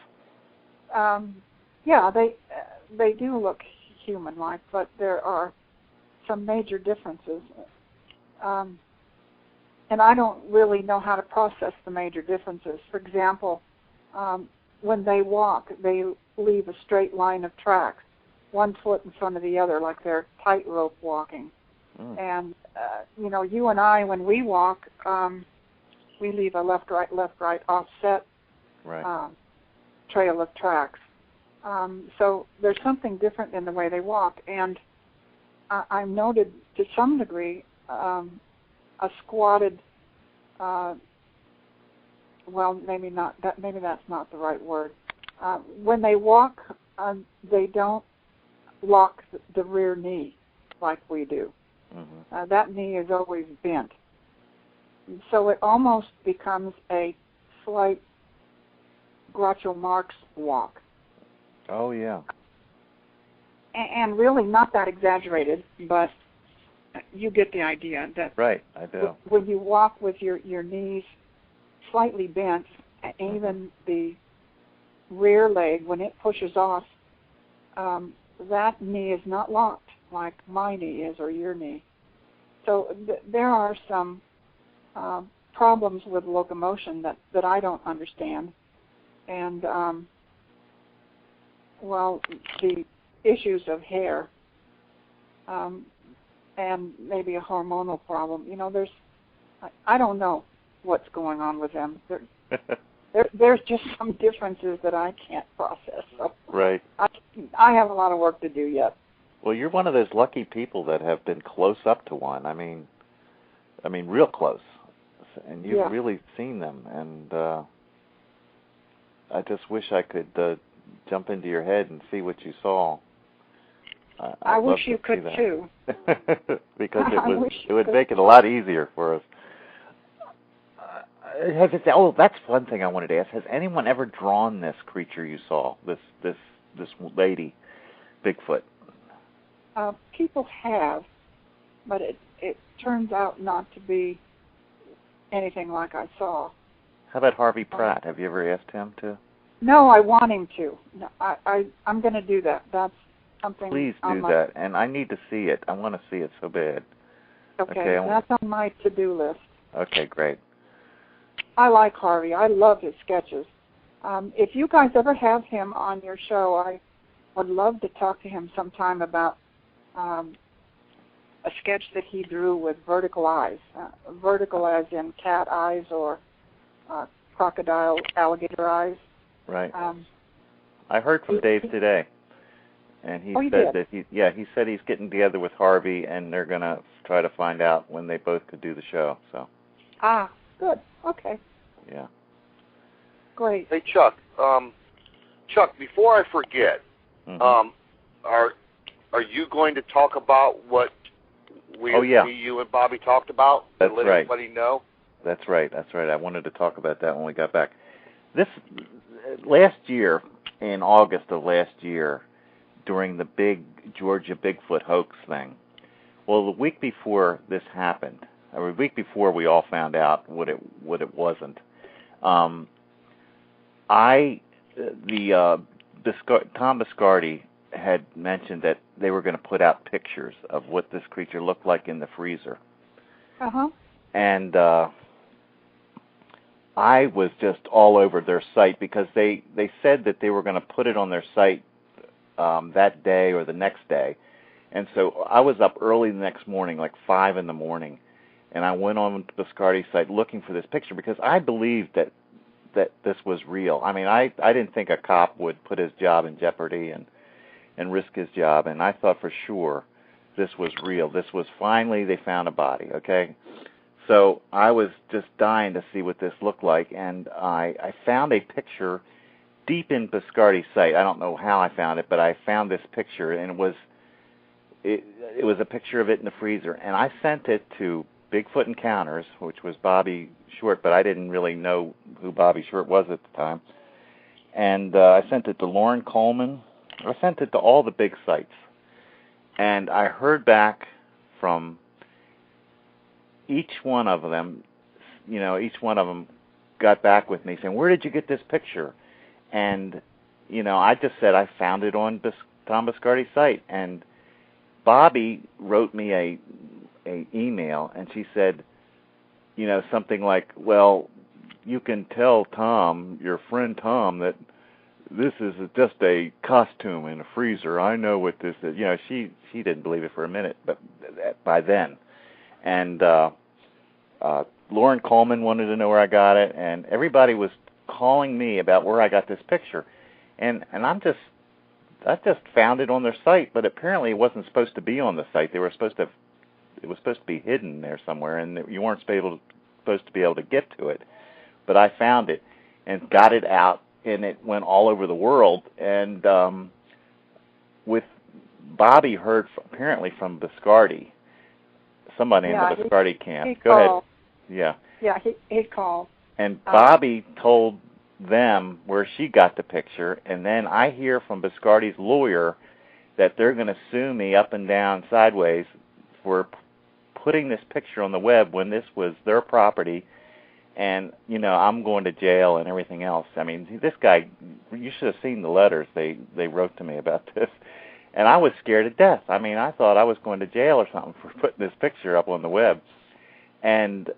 Yeah, they do look human-like, but there are some major differences. And I don't really know how to process the major differences. For example, when they walk, they leave a straight line of tracks, one foot in front of the other, like they're tightrope walking. And, you and I, when we walk, we leave a left-right offset trail of tracks. So there's something different in the way they walk. And I've noted to some degree a squatted, maybe that's not the right word. When they walk, they don't lock the rear knee like we do. Mm-hmm. That knee is always bent. So it almost becomes a slight Groucho Marx walk. Oh, yeah. And really not that exaggerated, but you get the idea. That right, I do. When you walk with your knees slightly bent, even the rear leg, when it pushes off, that knee is not locked like my knee is or your knee. So there are some problems with locomotion that I don't understand. And, the issues of hair and maybe a hormonal problem. I don't know what's going on with them. There's just some differences that I can't process. So right. I have a lot of work to do yet. Well, you're one of those lucky people that have been close up to one. I mean, real close. And you've really seen them. And I just wish I could jump into your head and see what you saw. I wish you could too. Because it would make it a lot easier for us. That's one thing I wanted to ask. Has anyone ever drawn this creature you saw? This lady, Bigfoot? People have, but it turns out not to be anything like I saw. How about Harvey Pratt? Have you ever asked him to? No, I want him to. No, I'm going to do that. That's something. Please do that, and I need to see it. I want to see it so bad. Okay, that's on my to-do list. Okay, great. I like Harvey. I love his sketches. If you guys ever have him on your show, I would love to talk to him sometime about a sketch that he drew with vertical eyes. Vertical as in cat eyes or crocodile, alligator eyes. Right. I heard from Dave today, and he said that he said he's getting together with Harvey, and they're going to try to find out when they both could do the show. So. Good. Okay. Yeah. Great. Hey, Chuck. Chuck, before I forget, are you going to talk about what you and Bobbie talked about? That's and let right. everybody know? That's right. I wanted to talk about that when we got back. This last year, in August of last year, during the big Georgia Bigfoot hoax thing. Well, the week before this happened, or the week before we all found out what it wasn't, Tom Biscardi had mentioned that they were going to put out pictures of what this creature looked like in the freezer. And I was just all over their site because they said that they were going to put it on their site that day or the next day. And so I was up early the next morning, like 5 in the morning, and I went on to Biscardi's site looking for this picture because I believed that this was real. I mean, I didn't think a cop would put his job in jeopardy and risk his job, and I thought for sure this was real. This was finally they found a body, okay? So I was just dying to see what this looked like, and I found a picture deep in Biscardi's site. I don't know how I found it, but I found this picture, and it was a picture of it in the freezer, and I sent it to Bigfoot Encounters, which was Bobbie Short, but I didn't really know who Bobbie Short was at the time. And I sent it to Lauren Coleman. I sent it to all the big sites. And I heard back from each one of them, each one of them got back with me saying, "Where did you get this picture?" And I just said I found it on Tom Biscardi's site, and Bobbie wrote me a email, and she said, something like, "Well, you can tell Tom, your friend Tom, that this is just a costume in a freezer. I know what this is." She didn't believe it for a minute, but by then, and Lauren Coleman wanted to know where I got it, and everybody was calling me about where I got this picture, and I just found it on their site, but apparently it wasn't supposed to be on the site. It was supposed to be hidden there somewhere, and you weren't supposed to be able to get to it. But I found it and got it out, and it went all over the world. And with Bobbie heard apparently from Biscardi, somebody in the Biscardi camp. Go ahead. Yeah, he called. And Bobbie told them where she got the picture, and then I hear from Biscardi's lawyer that they're going to sue me up and down sideways for putting this picture on the web when this was their property, and I'm going to jail and everything else. I mean, this guy, you should have seen the letters they wrote to me about this, and I was scared to death. I mean, I thought I was going to jail or something for putting this picture up on the web. And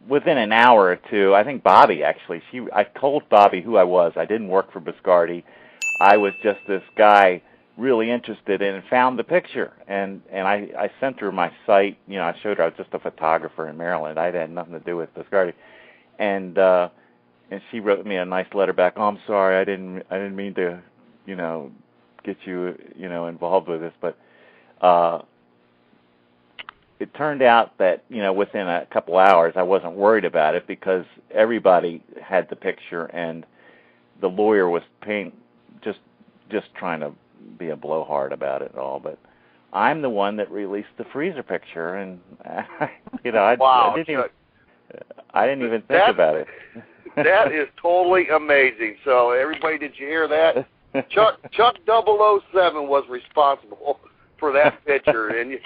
within an hour or two, I think Bobbie actually, I told Bobbie who I was. I didn't work for Biscardi. I was just this guy really interested in and found the picture. And I sent her my site. I showed her I was just a photographer in Maryland. I had nothing to do with Biscardi. And she wrote me a nice letter back. "Oh, I'm sorry. I didn't mean to, get you, involved with this, but it turned out that, within a couple hours, I wasn't worried about it because everybody had the picture, and the lawyer was just trying to be a blowhard about it all. But I'm the one that released the freezer picture, and wow, I didn't even think about it. That is totally amazing. So everybody, did you hear that? Chuck 007 was responsible for that picture, and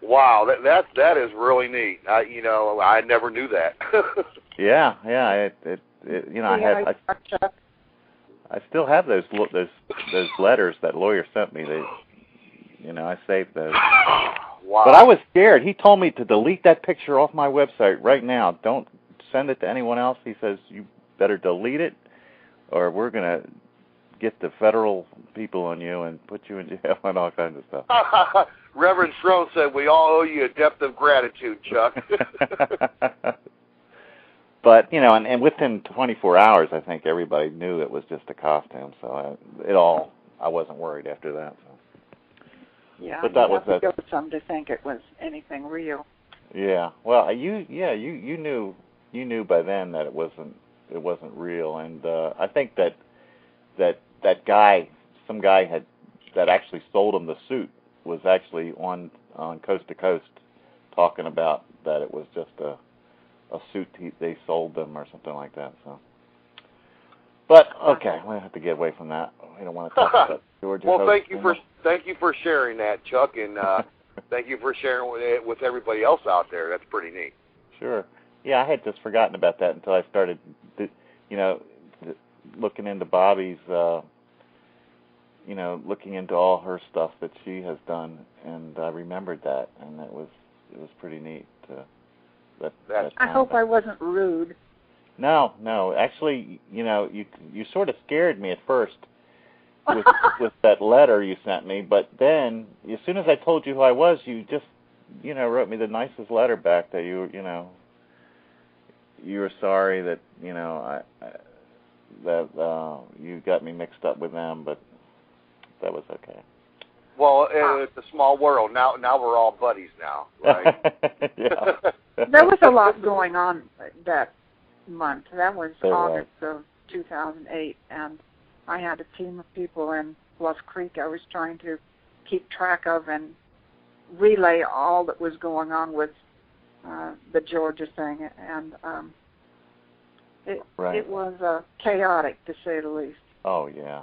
wow, that is really neat. I never knew that. Yeah. I still have those letters that lawyer sent me. I saved those. Wow. But I was scared. He told me to delete that picture off my website right now. Don't send it to anyone else. He says you better delete it, or we're gonna get the federal people on you and put you in jail and all kinds of stuff. Reverend Strone said, "We all owe you a debt of gratitude, Chuck." But, and within 24 hours, I think everybody knew it was just a costume. So I wasn't worried after that. So. Yeah, but that was go some to think it was anything real. Yeah. Well, you knew by then that it wasn't real, and I think that guy, some guy that actually sold him the suit, was actually on Coast to Coast talking about that it was just a suit they sold them or something like that. So, but okay, we have to get away from that. We don't want to talk about Georgia. Well, thank you for sharing that, Chuck, and thank you for sharing it with everybody else out there. That's pretty neat. Sure. Yeah, I had just forgotten about that until I started, looking into Bobbie's. Looking into all her stuff that she has done, and I remembered that, and it was pretty neat. I hope I wasn't rude. No. Actually, you sort of scared me at first with that letter you sent me, but then as soon as I told you who I was, you just wrote me the nicest letter back that you were sorry that you got me mixed up with them, but that was okay. Well, it's a small world. Now we're all buddies now, right? Yeah. There was a lot going on that month. That was August of 2008, and I had a team of people in Bluff Creek I was trying to keep track of and relay all that was going on with the Georgia thing, and it was chaotic, to say the least. Oh, yeah.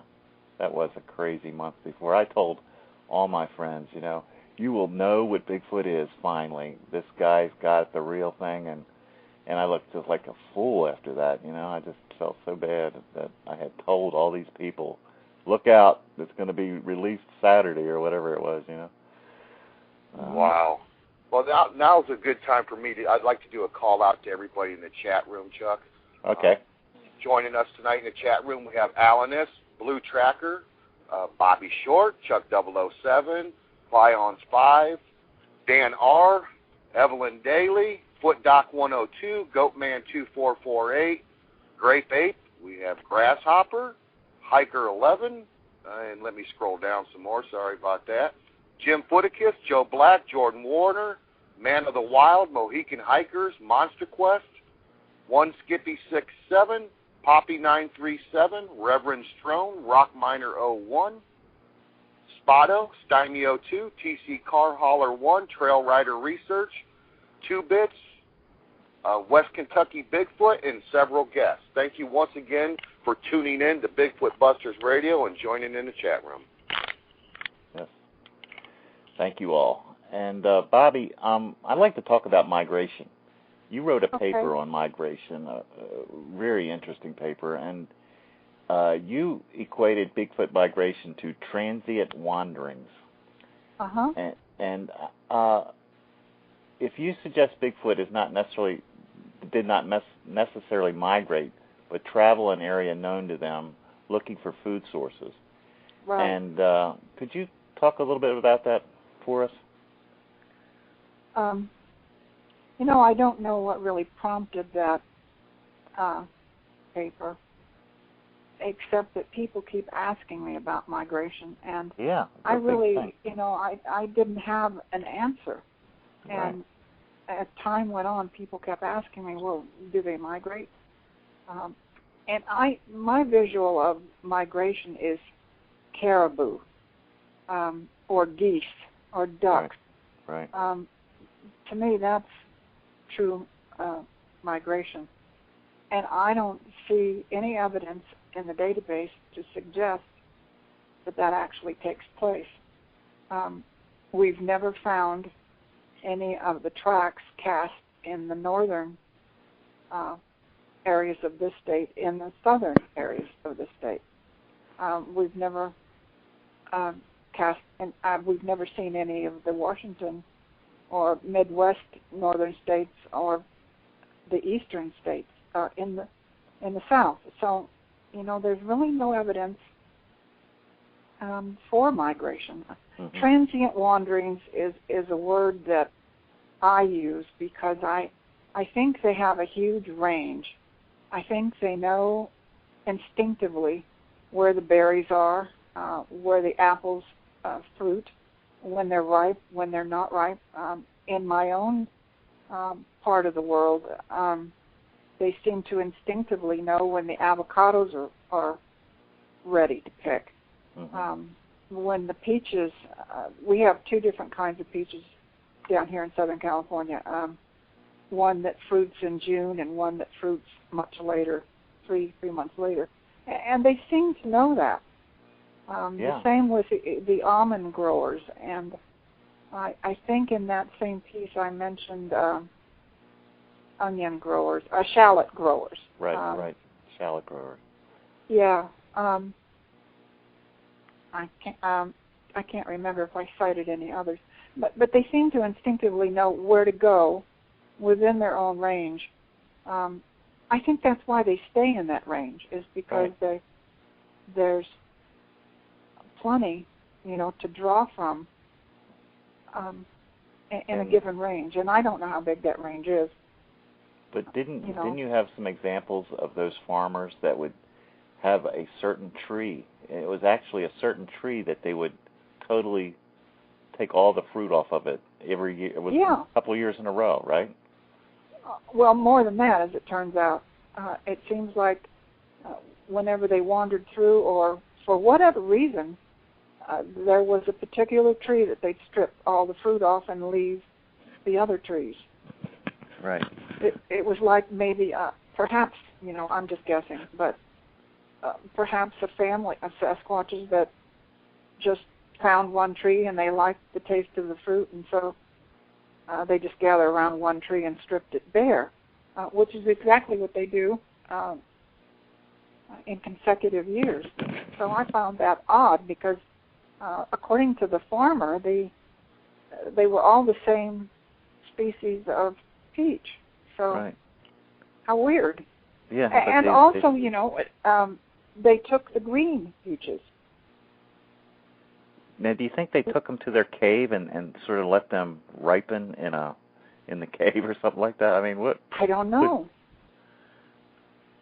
That was a crazy month before. I told all my friends, you will know what Bigfoot is finally. This guy's got the real thing, And I looked just like a fool after that, you know. I just felt so bad that I had told all these people, look out, it's going to be released Saturday or whatever it was, you know. Wow. Well, now's a good time for me I'd like to do a call out to everybody in the chat room, Chuck. Okay. Joining us tonight in the chat room, we have Alanis, Blue Tracker, Bobbie Short, Chuck 007, Vions 5, Dan R., Evelyn Daly, Footdoc 102, Goatman 2448, Grape Ape, we have Grasshopper, Hiker 11, and let me scroll down some more, sorry about that. Jim Footicus, Joe Black, Jordan Warner, Man of the Wild, Mohican Hikers, Monster Quest, One Skippy 67, Poppy 937, Reverend Strone, Rock Miner 01, Spotto, Stymie 02, TC Car Hauler 1, Trail Rider Research, 2 Bits, West Kentucky Bigfoot, and several guests. Thank you once again for tuning in to Bigfoot Busters Radio and joining in the chat room. Yes. Thank you all. And Bobbie, I'd like to talk about migration. You wrote a paper on migration, a very interesting paper, and you equated Bigfoot migration to transient wanderings. Uh-huh. And if you suggest Bigfoot did not necessarily migrate, but travel an area known to them, looking for food sources. Right. And could you talk a little bit about that for us? You know, I don't know what really prompted that paper, except that people keep asking me about migration, and yeah, I really, you know, I didn't have an answer. And as time went on, people kept asking me, well, do they migrate? And my visual of migration is caribou, or geese, or ducks. Right. To me, that's true migration. And I don't see any evidence in the database to suggest that that actually takes place. We've never found any of the tracks cast in the northern areas of this state in the southern areas of the state. We've never cast, and we've never seen any of the Washington or Midwest northern states or the eastern states in the south. So, you know, there's really no evidence for migration. Mm-hmm. Transient wanderings is a word that I use because I think they have a huge range. I think they know instinctively where the berries are, where the apples fruit, when they're ripe, when they're not ripe. In my own part of the world, they seem to instinctively know when the avocados are ready to pick. Mm-hmm. When the peaches, we have 2 different kinds of peaches down here in Southern California. One that fruits in June and one that fruits much later, three months later. And they seem to know that. The same with the almond growers. And I think in that same piece I mentioned onion growers, shallot growers. Right, shallot growers. Yeah. I can't remember if I cited any others. But they seem to instinctively know where to go within their own range. I think that's why they stay in that range, is because there's plenty, you know, to draw from in a given range. And I don't know how big that range is. But didn't you have some examples of those farmers that would have a certain tree? It was actually a certain tree that they would totally take all the fruit off of it every year. It was a couple of years in a row, right? Well, more than that, as it turns out. It seems like whenever they wandered through, or for whatever reason, there was a particular tree that they'd strip all the fruit off and leave the other trees. Right. It was like maybe, perhaps, you know, I'm just guessing, but perhaps a family of Sasquatches that just found one tree and they liked the taste of the fruit, and so they just gathered around one tree and stripped it bare. which is exactly what they do in consecutive years. So I found that odd because, according to the farmer, they were all the same species of peach. So right. How weird. Yeah. And also, you know, they took the green peaches. Now, do you think they took them to their cave and sort of let them ripen in the cave or something like that? I mean, what? I don't know.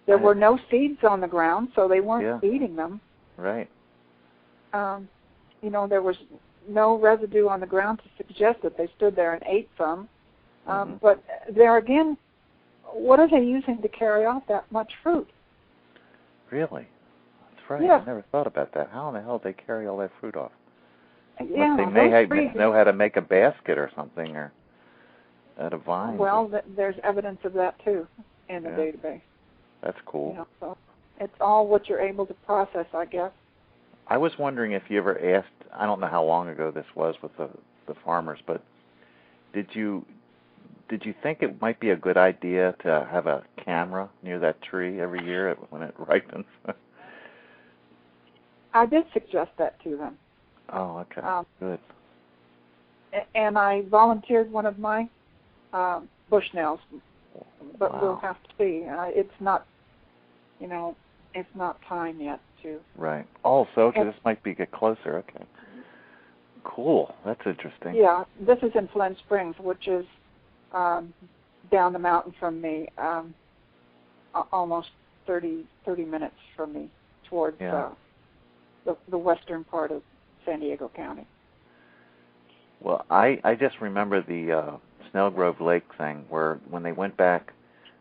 There were no seeds on the ground, so they weren't feeding them. Right. You know, there was no residue on the ground to suggest that they stood there and ate some. But there again, what are they using to carry off that much fruit? Really? That's right. Yeah. I never thought about that. How in the hell do they carry all that fruit off? Yeah, they may know how to make a basket or something, or at a vine. Well, there's evidence of that too in the database. That's cool. You know, so it's all what you're able to process, I guess. I was wondering if you ever asked, I don't know how long ago this was with the farmers, but did you think it might be a good idea to have a camera near that tree every year when it ripens? I did suggest that to them. Oh, okay. Good. And I volunteered one of my Bushnells, but we'll have to see. It's not, you know, it's not time yet to. Right. Oh, so this might get closer. Okay. Cool. That's interesting. Yeah, this is in Flint Springs, which is down the mountain from me, almost 30 minutes from me, towards the western part of San Diego County. Well, I just remember the Snell Grove Lake thing, where when they went back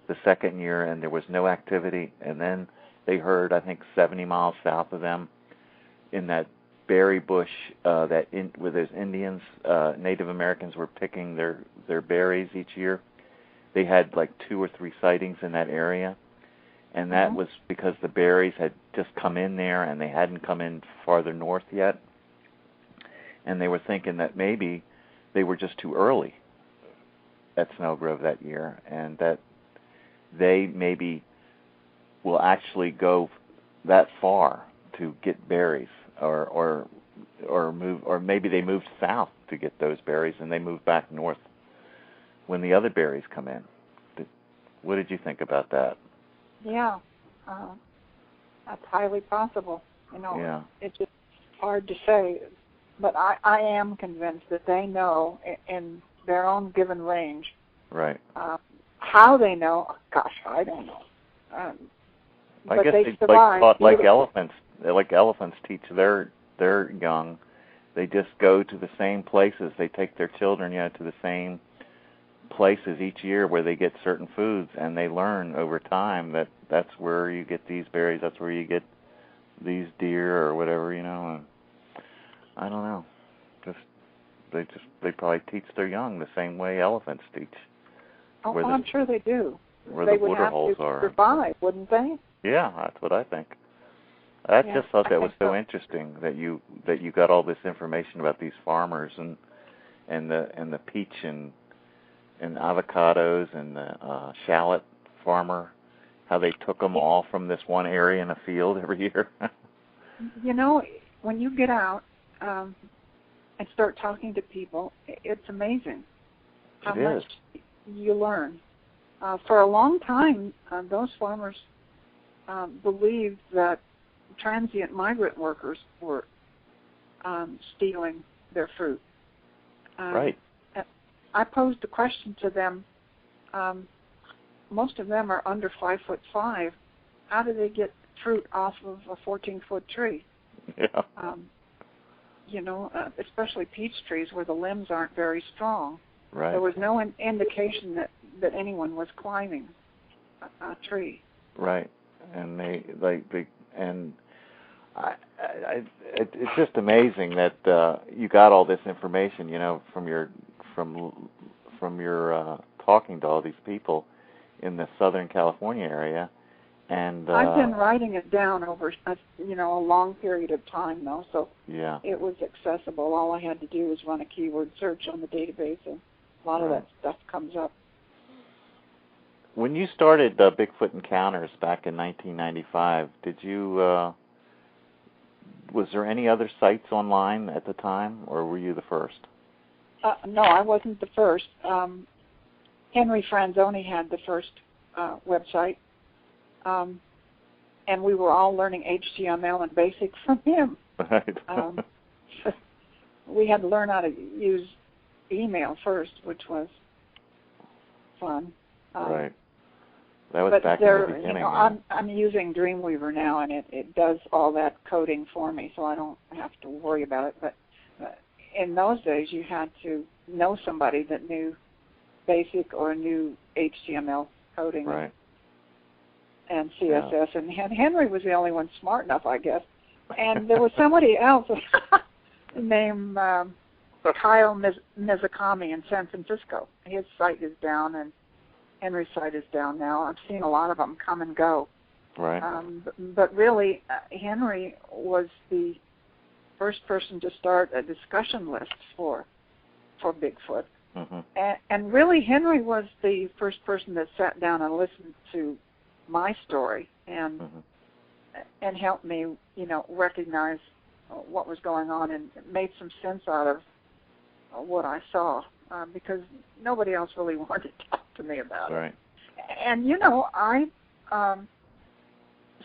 the second year and there was no activity, and then they heard, I think 70 miles south of them, in that berry bush where those Indians, Native Americans were picking their berries each year. They had like 2 or 3 sightings in that area, and that was because the berries had just come in there and they hadn't come in farther north yet. And they were thinking that maybe they were just too early at Snell Grove that year, and that they maybe will actually go that far to get berries, or move, or maybe they moved south to get those berries and they moved back north when the other berries come in. What did you think about that? Yeah, that's highly possible. You know, it's just hard to say. But I am convinced that they know in their own given range. Right. How they know, gosh, I don't know. I guess they taught like elephants. Like elephants teach their young. They just go to the same places. They take their children, to the same places each year where they get certain foods, and they learn over time that that's where you get these berries. That's where you get these deer or whatever, And I don't know. They probably teach their young the same way elephants teach. Oh, I'm sure they do. Where they the water holes are. Would have to survive, wouldn't they? Yeah, that's what I think. I just thought that was so interesting that you got all this information about these farmers and the peach and avocados and the shallot farmer, how they took them all from this one area in a field every year. When you get out and start talking to people, it's amazing how much you learn. For a long time, those farmers believed that transient migrant workers were stealing their fruit. Right. I posed a question to them. Most of them are under 5'5". How do they get fruit off of a 14-foot tree? Yeah. Especially peach trees where the limbs aren't very strong. Right. There was no indication that anyone was climbing a tree. Right. And it's just amazing that you got all this information, from your talking to all these people in the Southern California area. And I've been writing it down over a long period of time though, so it was accessible. All I had to do was run a keyword search on the database, and a lot of that stuff comes up. When you started Bigfoot Encounters back in 1995, did you? Was there any other sites online at the time, or were you the first? No, I wasn't the first. Henry Franzoni had the first website, and we were all learning HTML and BASIC from him. Right. We had to learn how to use email first, which was fun. Right. That was back in the beginning. I'm using Dreamweaver now, and it does all that coding for me, so I don't have to worry about it. But in those days, you had to know somebody that knew BASIC or knew HTML coding, right, and CSS. Yeah. And Henry was the only one smart enough, I guess. And there was somebody else named Kyle Mizukami in San Francisco. His site is down, and Henry's site is down now. I've seen a lot of them come and go. Right. But really, Henry was the first person to start a discussion list for Bigfoot. Mm-hmm. And really, Henry was the first person that sat down and listened to my story and and helped me, recognize what was going on and made some sense out of what I saw, because nobody else really wanted to talk to me about right. it. And, I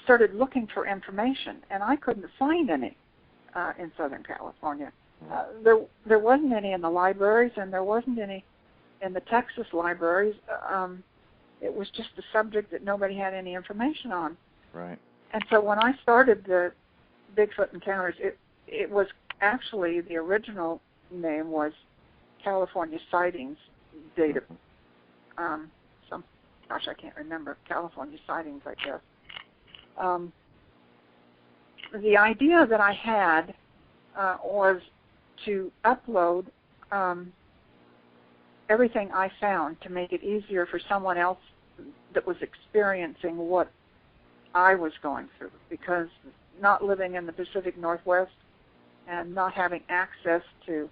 started looking for information, and I couldn't find any in Southern California. There wasn't any in the libraries, and there wasn't any in the Texas libraries. It was just a subject that nobody had any information on. Right. And so when I started the Bigfoot Encounters, it was actually, the original name was California Sightings Data. I can't remember. California Sightings, I guess. The idea that I had was to upload everything I found to make it easier for someone else that was experiencing what I was going through, because not living in the Pacific Northwest and not having access to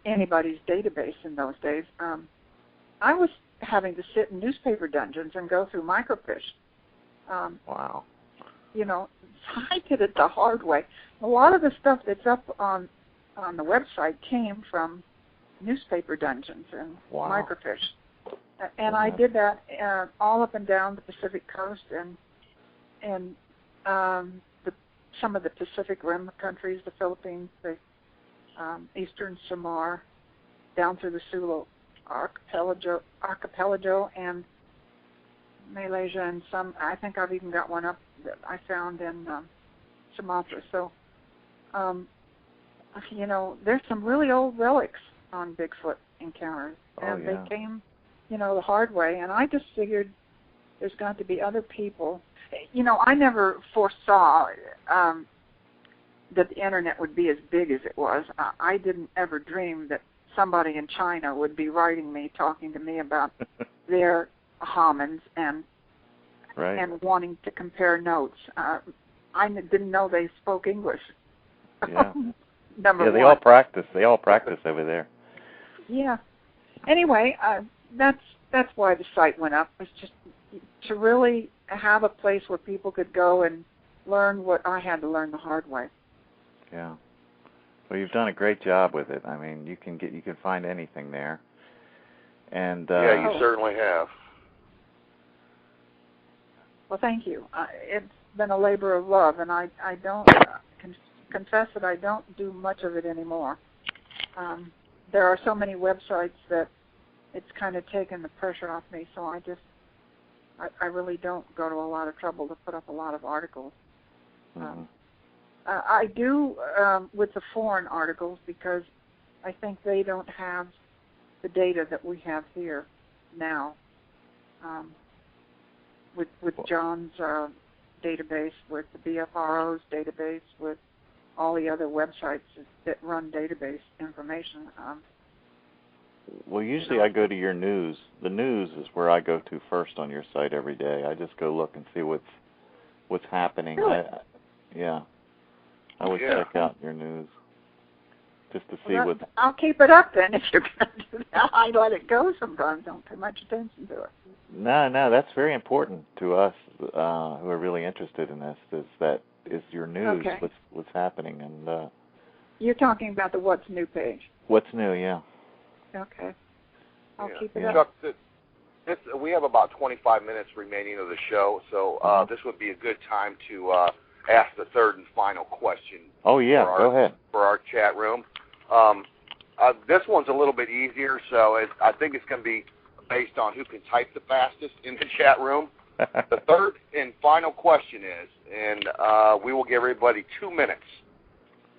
anybody's database in those days, I was having to sit in newspaper dungeons and go through microfiche. Wow. I did it the hard way. A lot of the stuff that's up on the website came from newspaper dungeons and microfiche. And I did that all up and down the Pacific Coast and some of the Pacific Rim countries, the Philippines, the Eastern Samar, down through the Sulu archipelago and Malaysia, and some. I think I've even got one up that I found in Sumatra. So, there's some really old relics on Bigfoot Encounters, and they came, the hard way. And I just figured there's got to be other people. I never foresaw that the internet would be as big as it was. I didn't ever dream that somebody in China would be writing me, talking to me about their homins and wanting to compare notes. I didn't know they spoke English. Yeah. Number one. They all practice. They all practice over there. Yeah. Anyway, that's why the site went up. Was just to really have a place where people could go and learn what I had to learn the hard way. Yeah. Well, you've done a great job with it. I mean, you can find anything there. And yeah, you certainly have. Well, thank you. It's been a labor of love, and I don't confess that I don't do much of it anymore. There are so many websites that it's kind of taken the pressure off me, so I really don't go to a lot of trouble to put up a lot of articles. Mm-hmm. I do with the foreign articles, because I think they don't have the data that we have here now. With John's database, with the BFRO's database, with all the other websites that run database information. Well, usually I go to your news. The news is where I go to first on your site every day. I just go look and see what's happening. Really? I would check out your news. just to see what. I'll keep it up then if you're going to do that. I let it go sometimes. Don't pay much attention to it. No, that's very important to us who are really interested in this. Is your news, Okay. what's happening, and you're talking about the What's New page. What's new? Yeah. Okay. I'll keep it Chuck, up. we have about 25 minutes remaining of the show, so this would be a good time to ask the third and final question. Oh yeah, go ahead. For our chat room. This one's a little bit easier, so I think it's going to be based on who can type the fastest in the chat room. The third and final question is, and we will give everybody 2 minutes.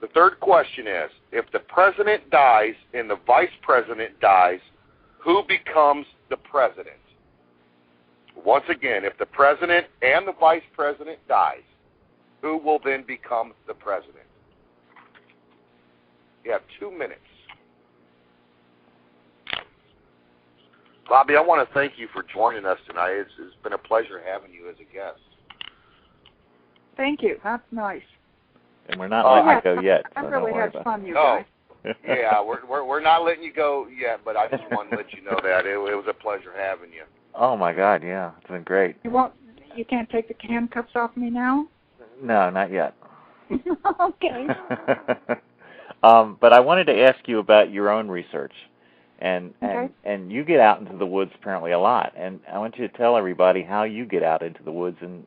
The third question is, if the president dies and the vice president dies, who becomes the president? Once again, if the president and the vice president dies, who will then become the president? You have 2 minutes. Bobbie, I want to thank you for joining us tonight. It's been a pleasure having you as a guest. Thank you. That's nice. And we're not letting you go yet. I So really don't worry had about fun, you guys. Yeah, we're not letting you go yet, but I just want to let you know that it was a pleasure having you. Oh my God, yeah, it's been great. You can't take the handcuffs off me now? No, not yet. Okay. But I wanted to ask you about your own research, and you get out into the woods apparently a lot, and I want you to tell everybody how you get out into the woods and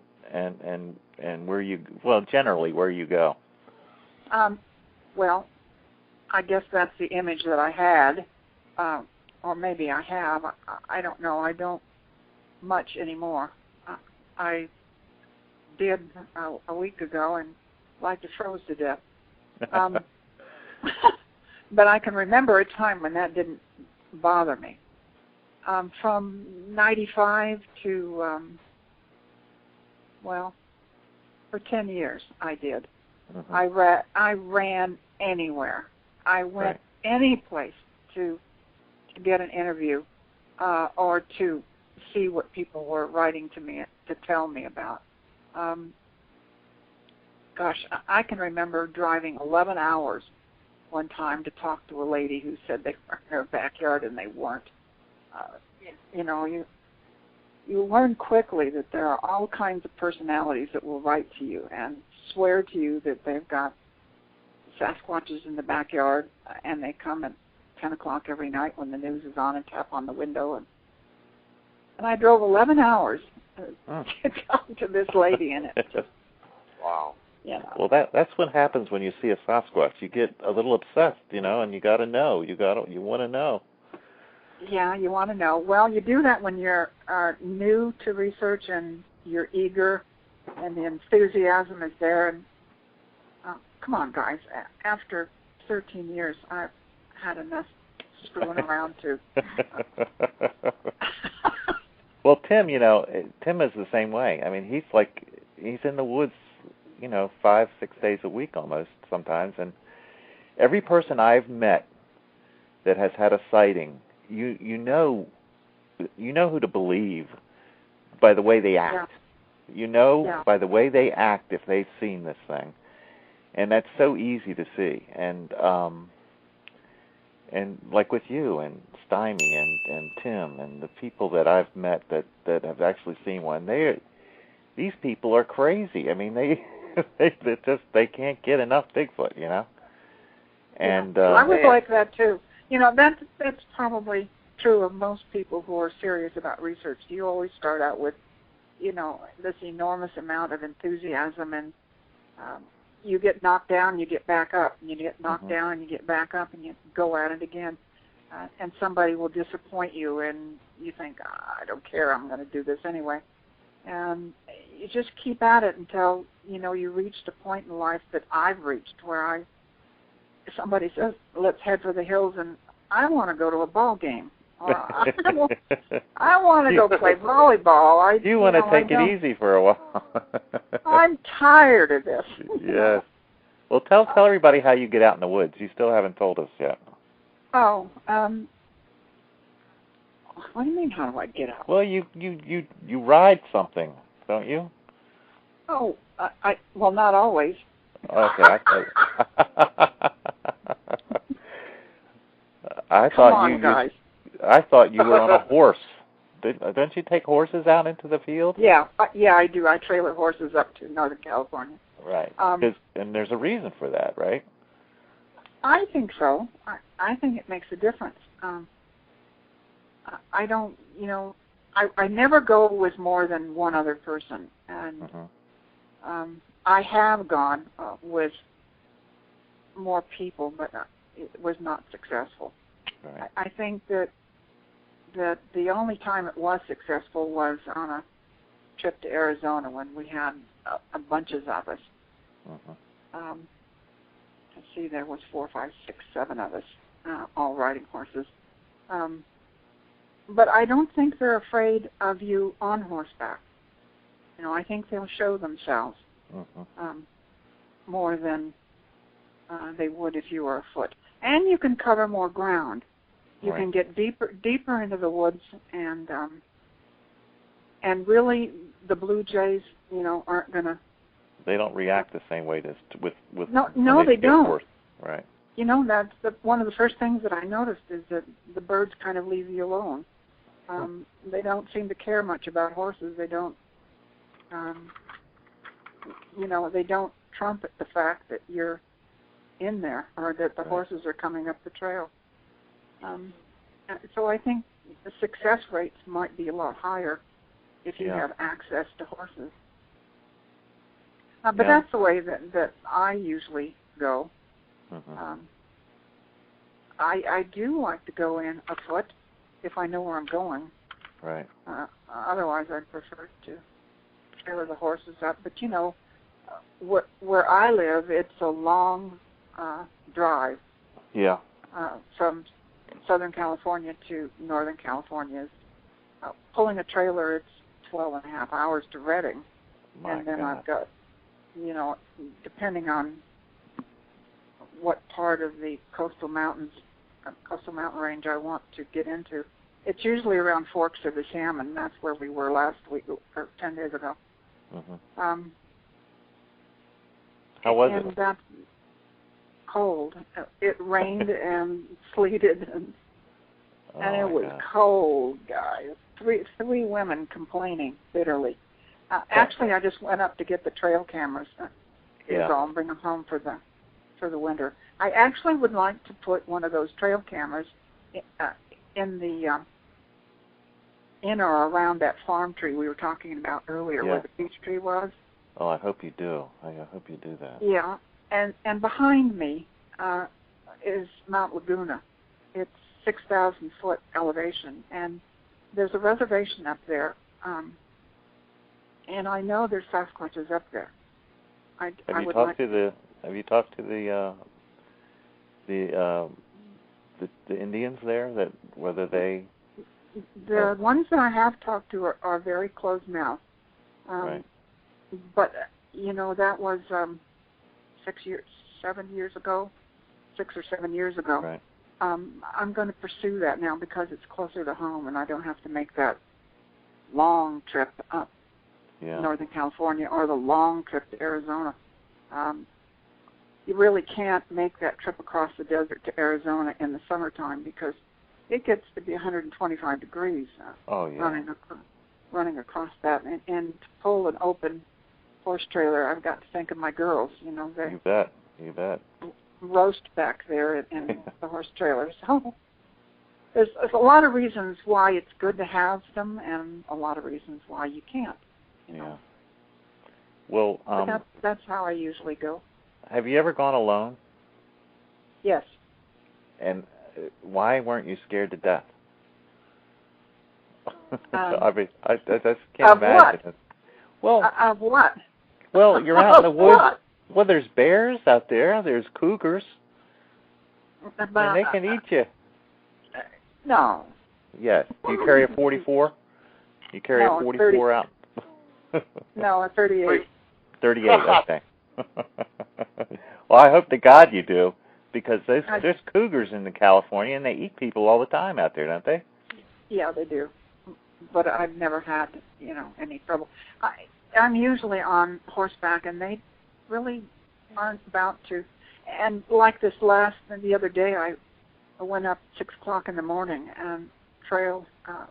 where you generally where you go. Well, I guess that's the image that I had, or maybe I have. I don't know. I don't much anymore. I did a week ago and like it froze to death. But I can remember a time when that didn't bother me. From 95 to, for 10 years I did. Mm-hmm. I ran anywhere. I went any place to get an interview or to see what people were writing to me to tell me about. I can remember driving 11 hours one time to talk to a lady who said they were in her backyard and they weren't. You learn quickly that there are all kinds of personalities that will write to you and swear to you that they've got Sasquatches in the backyard, and they come at 10 o'clock every night when the news is on and tap on the window. And I drove 11 hours to talk to this lady, and it just... Wow. Well, that's what happens when you see a Sasquatch. You get a little obsessed, and you got to know. You want to know. Yeah, you want to know. Well, you do that when you're new to research and you're eager and the enthusiasm is there. And come on, guys. After 13 years, I've had enough screwing around too. Well, Tim, Tim is the same way. I mean, he's in the woods, 5-6 days a week almost sometimes. And every person I've met that has had a sighting, you know who to believe by the way they act. Yeah. By the way they act if they've seen this thing. And that's so easy to see. And like with you and Stymie and Tim and the people that I've met that have actually seen one, these people are crazy. I mean, they can't get enough Bigfoot, And I was like that too. That's probably true of most people who are serious about research. You always start out with, this enormous amount of enthusiasm, and you get knocked down, you get back up, and you get knocked down, and you get back up, and you go at it again. And somebody will disappoint you, and you think, I don't care, I'm going to do this anyway. And you just keep at it until, you reach the point in life that I've reached where somebody says, let's head for the hills, and I want to go to a ball game. Or I want to go play volleyball. You want to take it easy for a while. I'm tired of this. Yes. Well, tell everybody how you get out in the woods. You still haven't told us yet. Oh, what do you mean, how do I get out? Well, you ride something, don't you? Oh, well, not always. Okay. I Come thought on, guys. I thought you were on a horse. Don't you take horses out into the field? Yeah, I do. I trailer horses up to Northern California. Right. And there's a reason for that, right? I think so. I think it makes a difference. I don't, I never go with more than one other person, and I have gone with more people, but it was not successful. Right. I think that the only time it was successful was on a trip to Arizona when we had a bunches of us. Let's see, there was 4, 5, 6, 7 of us, all riding horses. But I don't think they're afraid of you on horseback. I think they'll show themselves more than they would if you were afoot. And you can cover more ground. You can get deeper into the woods, and really the blue jays, aren't gonna. They don't react the same way with no, they don't. Horse. Right. That's one of the first things that I noticed is that the birds kind of leave you alone. They don't seem to care much about horses. They don't. They don't trumpet the fact that you're in there or that the horses are coming up the trail. So I think the success rates might be a lot higher if you have access to horses. But that's the way that I usually go. I do like to go in afoot if I know where I'm going. Right. Otherwise, I'd prefer to trailer the horses up. But where I live, it's a long drive. Yeah. From Southern California to Northern California. Pulling a trailer, it's 12 and a half hours to Redding. And then I've got, depending on what part of the coastal mountain range I want to get into, it's usually around Forks of the Salmon. That's where we were last week, or 10 days ago. How was it? And that's cold. It rained and sleeted, and it was cold, guys. Three women complaining bitterly. Actually, I just went up to get the trail cameras. All, and bring them home for the winter. I actually would like to put one of those trail cameras in or around that farm tree we were talking about earlier, where the peach tree was. Oh, I hope you do. I hope you do that. Yeah, and behind me is Mount Laguna. It's 6,000 foot elevation, and there's a reservation up there. And I know there's Sasquatches up there. Have you talked to the Indians there? Whether they the ones that I have talked to are very closed-mouthed. Right. But that was 6 or 7 years ago. Right. I'm going to pursue that now because it's closer to home, and I don't have to make that long trip up Northern California or the long trip to Arizona. You really can't make that trip across the desert to Arizona in the summertime because it gets to be 125 degrees running across that. And to pull an open horse trailer, I've got to think of my girls. They You bet. roast back there in the horse trailer. So there's a lot of reasons why it's good to have them and a lot of reasons why you can't. Yeah. Well, that's how I usually go. Have you ever gone alone? Yes. And why weren't you scared to death? I just can't imagine it. Well, of what? Well, you're out in the woods. What? Well, there's bears out there. There's cougars. And they can eat you. No. Yes. Do you carry a 44? You carry a 44 out? No, a 38. 38, okay. Well, I hope to God you do, because there's cougars in California, and they eat people all the time out there, don't they? Yeah, they do. But I've never had, any trouble. I'm usually on horseback, and they really aren't about to. And like the other day, went up 6 o'clock in the morning and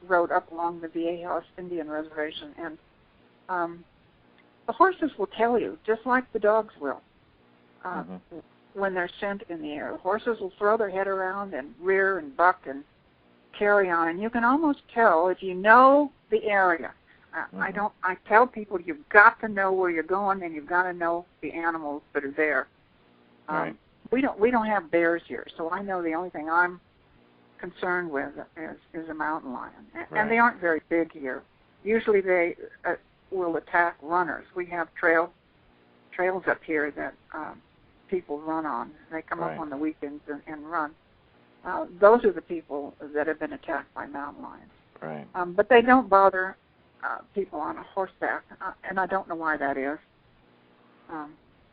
rode up along the Viejas Indian Reservation, and the horses will tell you, just like the dogs will, when there's scent in the air. The horses will throw their head around and rear and buck and carry on, and you can almost tell if you know the area. I tell people you've got to know where you're going, and you've got to know the animals that are there. Right. We don't have bears here, so I know the only thing I'm concerned with is a mountain lion, and they aren't very big here. Usually they will attack runners. We have trails up here that people run on. They come up on the weekends and run. Those are the people that have been attacked by mountain lions. Right. But they don't bother people on a horseback, and I don't know why that is.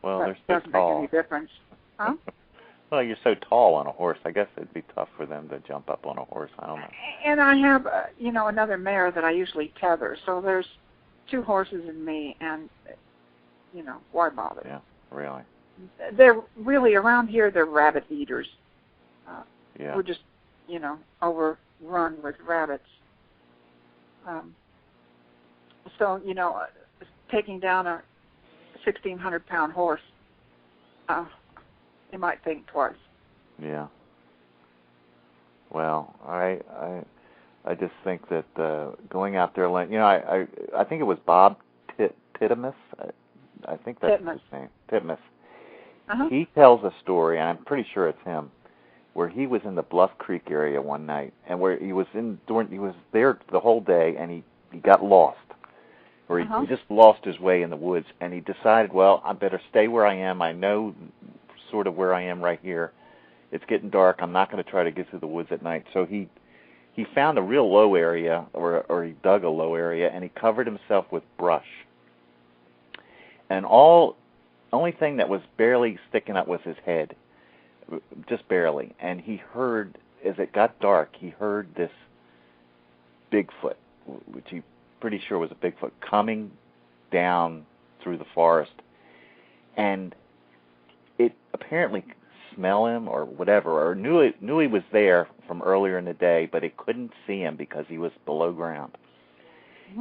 Well, that they're so doesn't tall. make any difference. Huh? Well, you're so tall on a horse. I guess it'd be tough for them to jump up on a horse. I don't know. And I have, another mare that I usually tether. So there's 2 horses and me, and, why bother? Yeah, really. They're really, around here, they're rabbit eaters. Yeah. We're just, overrun with rabbits. So, taking down a 1,600-pound horse, you might think twice. Yeah. Well, I just think that going out there, I think it was Bob Titmus. I think that's his name. Titmus. He tells a story, and I'm pretty sure it's him, where he was in the Bluff Creek area one night, and where he was there the whole day, and he got lost, or he just lost his way in the woods, and he decided, well, I better stay where I am. I know sort of where I am right here. It's getting dark. I'm not going to try to get through the woods at night. So he found a real low area, or he dug a low area, and he covered himself with brush. And only thing that was barely sticking up was his head, just barely. And he heard, as it got dark, he heard this Bigfoot, which he pretty sure was a Bigfoot, coming down through the forest. And it apparently smell him or whatever, or knew he was there from earlier in the day, but it couldn't see him because he was below ground.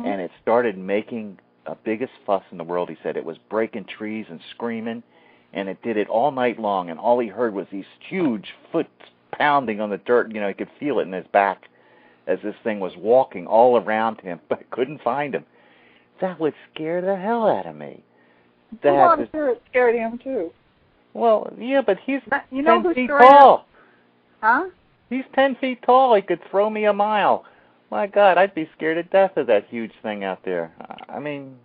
And it started making the biggest fuss in the world. He said it was breaking trees and screaming, and it did it all night long, and all he heard was these huge foot pounding on the dirt. He could feel it in his back as this thing was walking all around him, but couldn't find him. That would scare the hell out of me. I'm sure it scared him too. Well, yeah, but he's 10 feet story tall. Huh? He's 10 feet tall. He could throw me a mile. My God, I'd be scared to death of that huge thing out there. I mean,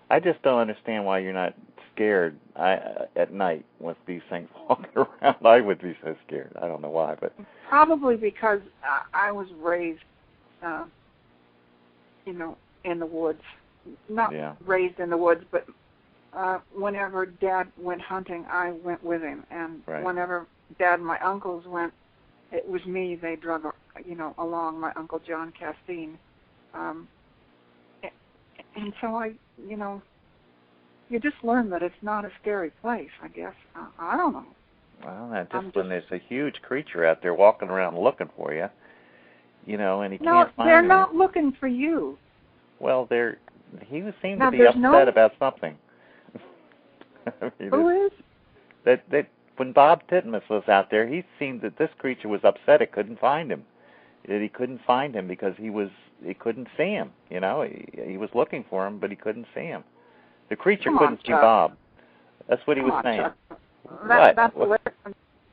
I just don't understand why you're not scared at night with these things walking around. I would be so scared. I don't know why, but probably because I was raised, in the woods. Not raised in the woods, but whenever Dad went hunting, I went with him, and whenever Dad and my uncles went, it was me they drug, along, my Uncle John Castine. And so you just learn that it's not a scary place, I guess. I don't know. Well, when there's a huge creature out there walking around looking for you, and he can't find you. No, they're not looking for you. Well, he seemed to be upset about something. Who is? That when Bob Titmus was out there, he seemed that this creature was upset it couldn't find him. That he couldn't find him because he couldn't see him. He was looking for him, but he couldn't see him. The creature couldn't see Bob. That's what he was saying.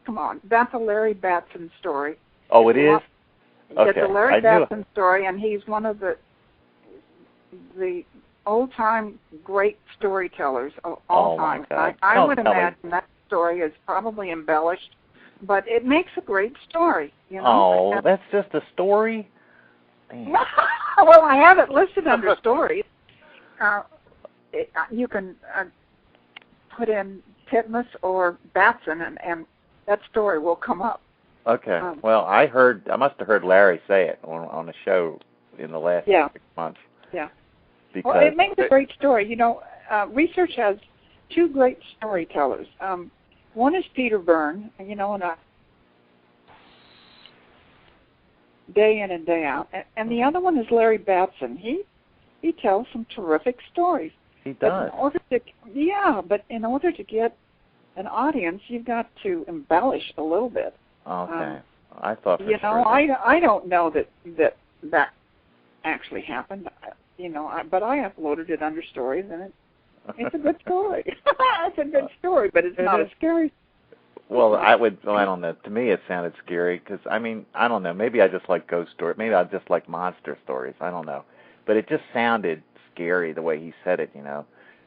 Come on, that's a Larry Batson story. Oh, it is? Okay. It's a Larry Batson story, and he's one of the old-time great storytellers of all time. I would imagine that story is probably embellished, but it makes a great story. Oh, that's just a story? Well, I have it listed under stories. You can put in Titmus or Batson, and that story will come up. Okay. Well, I must have heard Larry say it on a show in the last 6 months. Yeah. Because well, it makes a great story. Research has 2 great storytellers. One is Peter Byrne, and day in and day out. And the other one is Larry Batson. He tells some terrific stories. He does. But in order to get an audience, you've got to embellish a little bit. Okay. I thought for sure. I don't know that actually happened. But I uploaded it under stories, and it's a good story. It's a good story, but it's not a scary. Well, I don't know. To me, it sounded scary because, I don't know. Maybe I just like ghost stories. Maybe I just like monster stories. I don't know. But it just sounded scary the way he said it,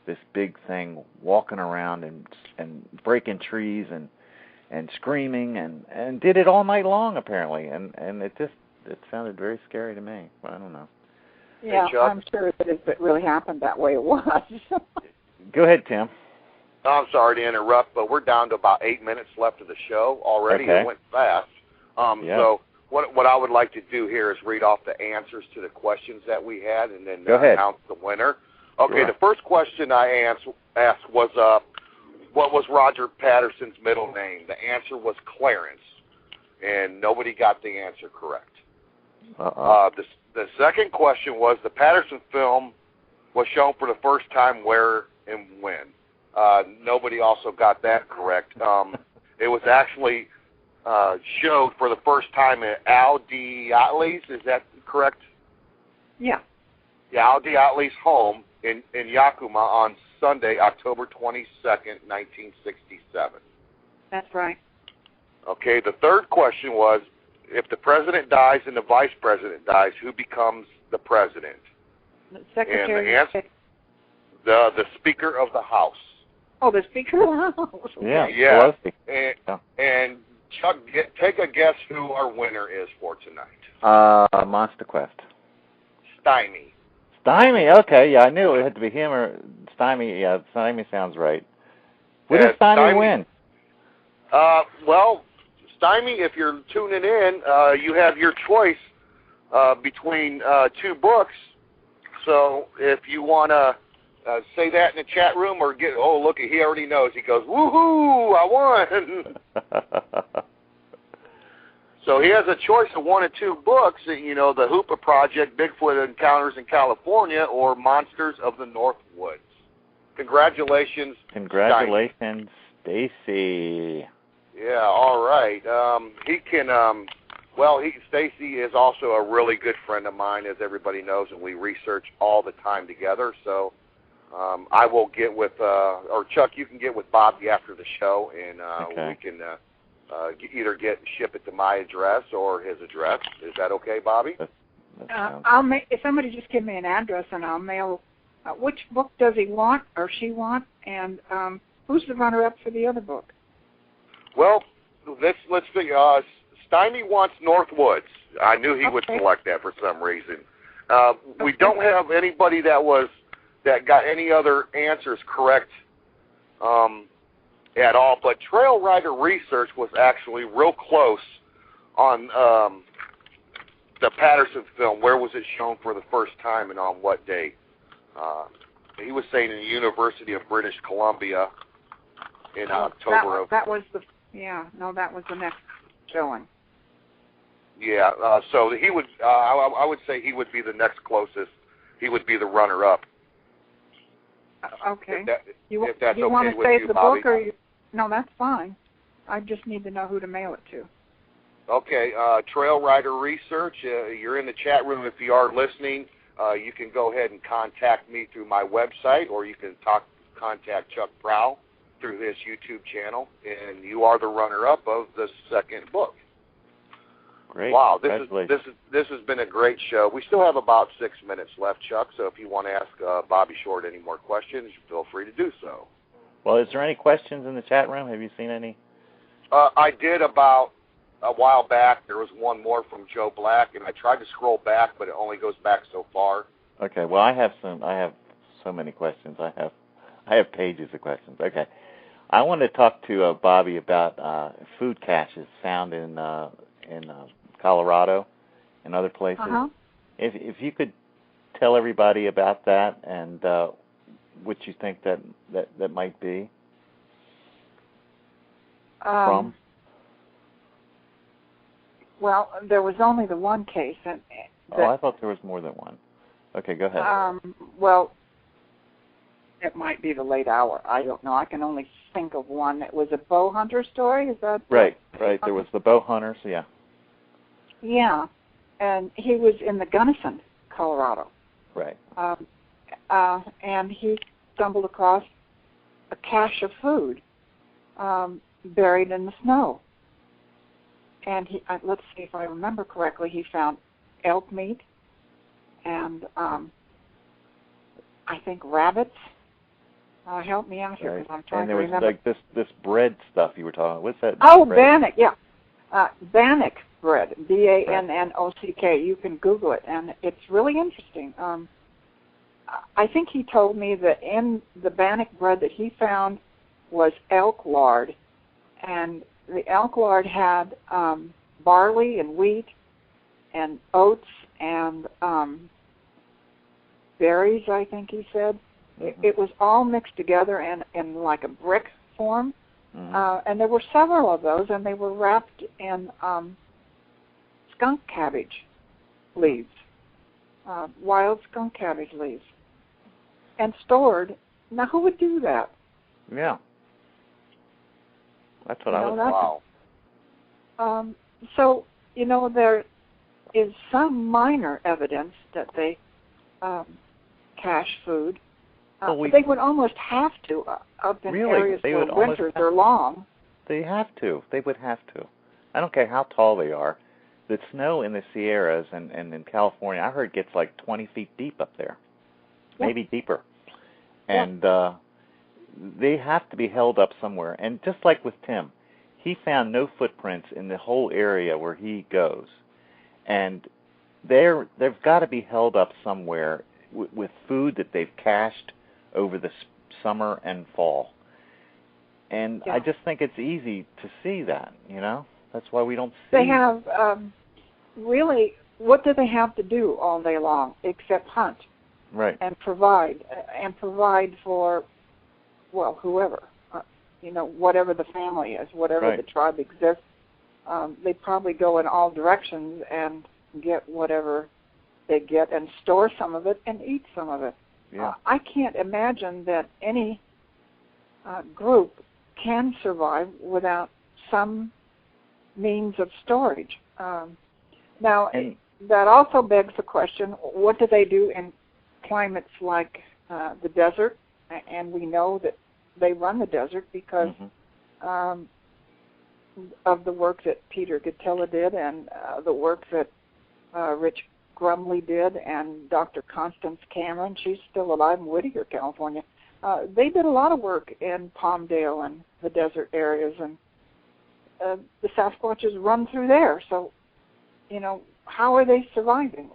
This big thing walking around and breaking trees and screaming and did it all night long, apparently. And it sounded very scary to me. I don't know. Yeah, hey, Chuck. I'm sure that if it really happened that way, it was. Go ahead, Tim. I'm sorry to interrupt, but we're down to about 8 minutes left of the show already. Okay. It went fast. So what I would like to do here is read off the answers to the questions that we had and then announce the winner. Okay, Sure. The first question I asked was, what was Roger Patterson's middle name? The answer was Clarence, and nobody got the answer correct. The second question was, the Patterson film was shown for the first time where and when? Nobody also got that correct. It was actually showed for the first time at Al Diatley's. Is that correct? Yeah. Yeah, Al Diatley's home in Yakima on Sunday, October 22nd, 1967. That's right. Okay, the third question was, if the president dies and the vice president dies, who becomes the president? The Secretary. And the answer, the Speaker of the House. Oh, the Speaker of the House. Yeah. And Chuck, take a guess who our winner is for tonight. Monster Quest. Stymie. Stymie, okay, yeah, I knew it had to be him or Stymie. Yeah, Stymie sounds right. What did Stymie win? Well, Stymie, if you're tuning in, you have your choice between two books. So if you want to say that in the chat room or look, he already knows. He goes, woohoo, I won. So he has a choice of one of two books, the Hoopa Project, Bigfoot Encounters in California, or Monsters of the North Woods. Congratulations. Congratulations, Stacy. Yeah, all right. Stacy is also a really good friend of mine, as everybody knows, and we research all the time together. So I will get with, or Chuck, you can get with Bobbie after the show, and we can either ship it to my address or his address. Is that okay, Bobbie? If somebody just give me an address, and I'll mail. Which book does he want or she want, and who's the runner-up for the other book? Well, let's figure. Stymie wants Northwoods. I knew he would select that for some reason. We don't have anybody that got any other answers correct at all. But Trail Rider Research was actually real close on the Patterson film. Where was it shown for the first time and on what date? He was saying in the University of British Columbia in October that was the next showing. Yeah, so he would. I would say he would be the next closest. He would be the runner-up. Okay. If that's you okay want to with save you, the Bobbie? book, or no? That's fine. I just need to know who to mail it to. Okay, Trail Rider Research. You're in the chat room. If you are listening, you can go ahead and contact me through my website, or you can contact Chuck Prahl through his YouTube channel, and you are the runner-up of the second book. Great. Wow, this has been a great show. We still have about 6 minutes left, Chuck, so if you want to ask Bobbie Short any more questions, feel free to do so. Well, is there any questions in the chat room? Have you seen any? I did about a while back. There was one more from Joe Black, and I tried to scroll back, but it only goes back so far. Okay, well, I have so many questions. I have pages of questions. Okay. I want to talk to Bobbie about food caches found in Colorado and other places. Uh-huh. If you could tell everybody about that and what you think that might be from. Well, there was only the one case. And I thought there was more than one. Okay, go ahead. Well, it might be the late hour. I don't know. I can only think of one. It was a bow hunter story. Is that right? There was the bow hunter. So yeah. Yeah, and he was in the Gunnison, Colorado. Right. And he stumbled across a cache of food buried in the snow. And he, let's see if I remember correctly, he found elk meat and I think rabbits. Help me out here because I'm trying to remember. And there was like this bread stuff you were talking about. What's that? Oh, bannock, yeah. Bannock bread, B-A-N-N-O-C-K. You can Google it, and it's really interesting. I think he told me that in the bannock bread that he found was elk lard, and the elk lard had barley and wheat and oats and berries, I think he said. Mm-hmm. It was all mixed together in like a brick form. Mm-hmm. And there were several of those, and they were wrapped in skunk cabbage leaves, wild skunk cabbage leaves, and stored. Now, who would do that? Yeah. That's what I was wow. So, there is some minor evidence that they cache food. They would almost have to up in areas where winters are long. They have to. They would have to. I don't care how tall they are. The snow in the Sierras and in California, I heard gets like 20 feet deep up there, maybe deeper. And they have to be held up somewhere. And just like with Tim, he found no footprints in the whole area where he goes. And they've got to be held up somewhere with food that they've cached over the summer and fall. And I just think it's easy to see that, That's why we don't see. They have, really, what do they have to do all day long except hunt? Right. And provide for, well, whoever, whatever the family is, whatever the tribe exists. They probably go in all directions and get whatever they get and store some of it and eat some of it. Yeah. I can't imagine that any group can survive without some means of storage. Now, that also begs the question, what do they do in climates like the desert? And we know that they run the desert because of the work that Peter Gatilla did and the work that Rich Grumley did and Dr. Constance Cameron. She's still alive in Whittier, California. They did a lot of work in Palmdale and the desert areas, and the Sasquatches run through there. So, how are they surviving?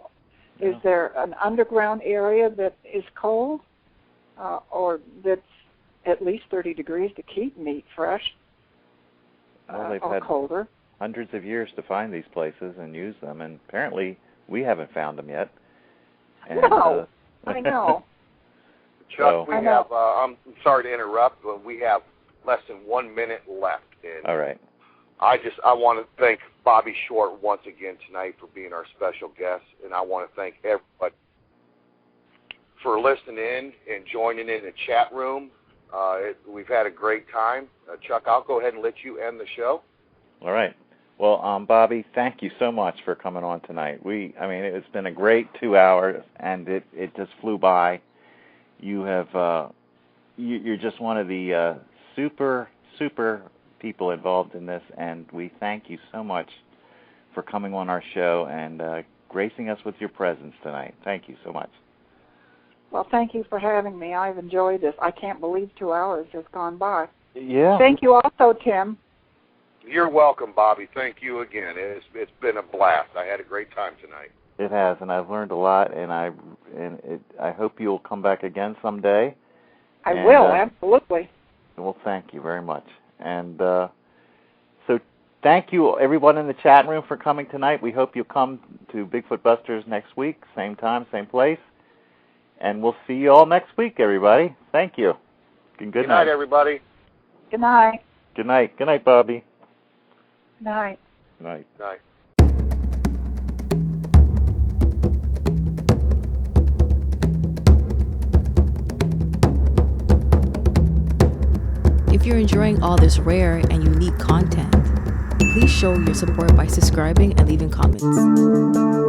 Is there an underground area that is cold or that's at least 30 degrees to keep meat fresh they've or had colder? Hundreds of years to find these places and use them, and apparently we haven't found them yet. And, no, I know. Chuck, we have, I'm sorry to interrupt, but we have less than 1 minute left. All right. I want to thank Bobbie Short once again tonight for being our special guest, and I want to thank everybody for listening in and joining in the chat room. We've had a great time. Chuck, I'll go ahead and let you end the show. All right. Well, Bobbie, thank you so much for coming on tonight. It's been a great 2 hours, and it just flew by. You have, you're just one of the super people involved in this, and we thank you so much for coming on our show and gracing us with your presence tonight. Thank you so much. Well, thank you for having me. I've enjoyed this. I can't believe 2 hours has gone by. Yeah. Thank you also, Tim. You're welcome, Bobbie. Thank you again. It's been a blast. I had a great time tonight. It has, and I've learned a lot, and I hope you'll come back again someday. I will, absolutely. Well, thank you very much. And so thank you, everyone in the chat room, for coming tonight. We hope you'll come to Bigfoot Busters next week, same time, same place. And we'll see you all next week, everybody. Thank you. And good night, everybody. Good night. Good night. Good night, Bobbie. Night. Night. Night. If you're enjoying all this rare and unique content, please show your support by subscribing and leaving comments.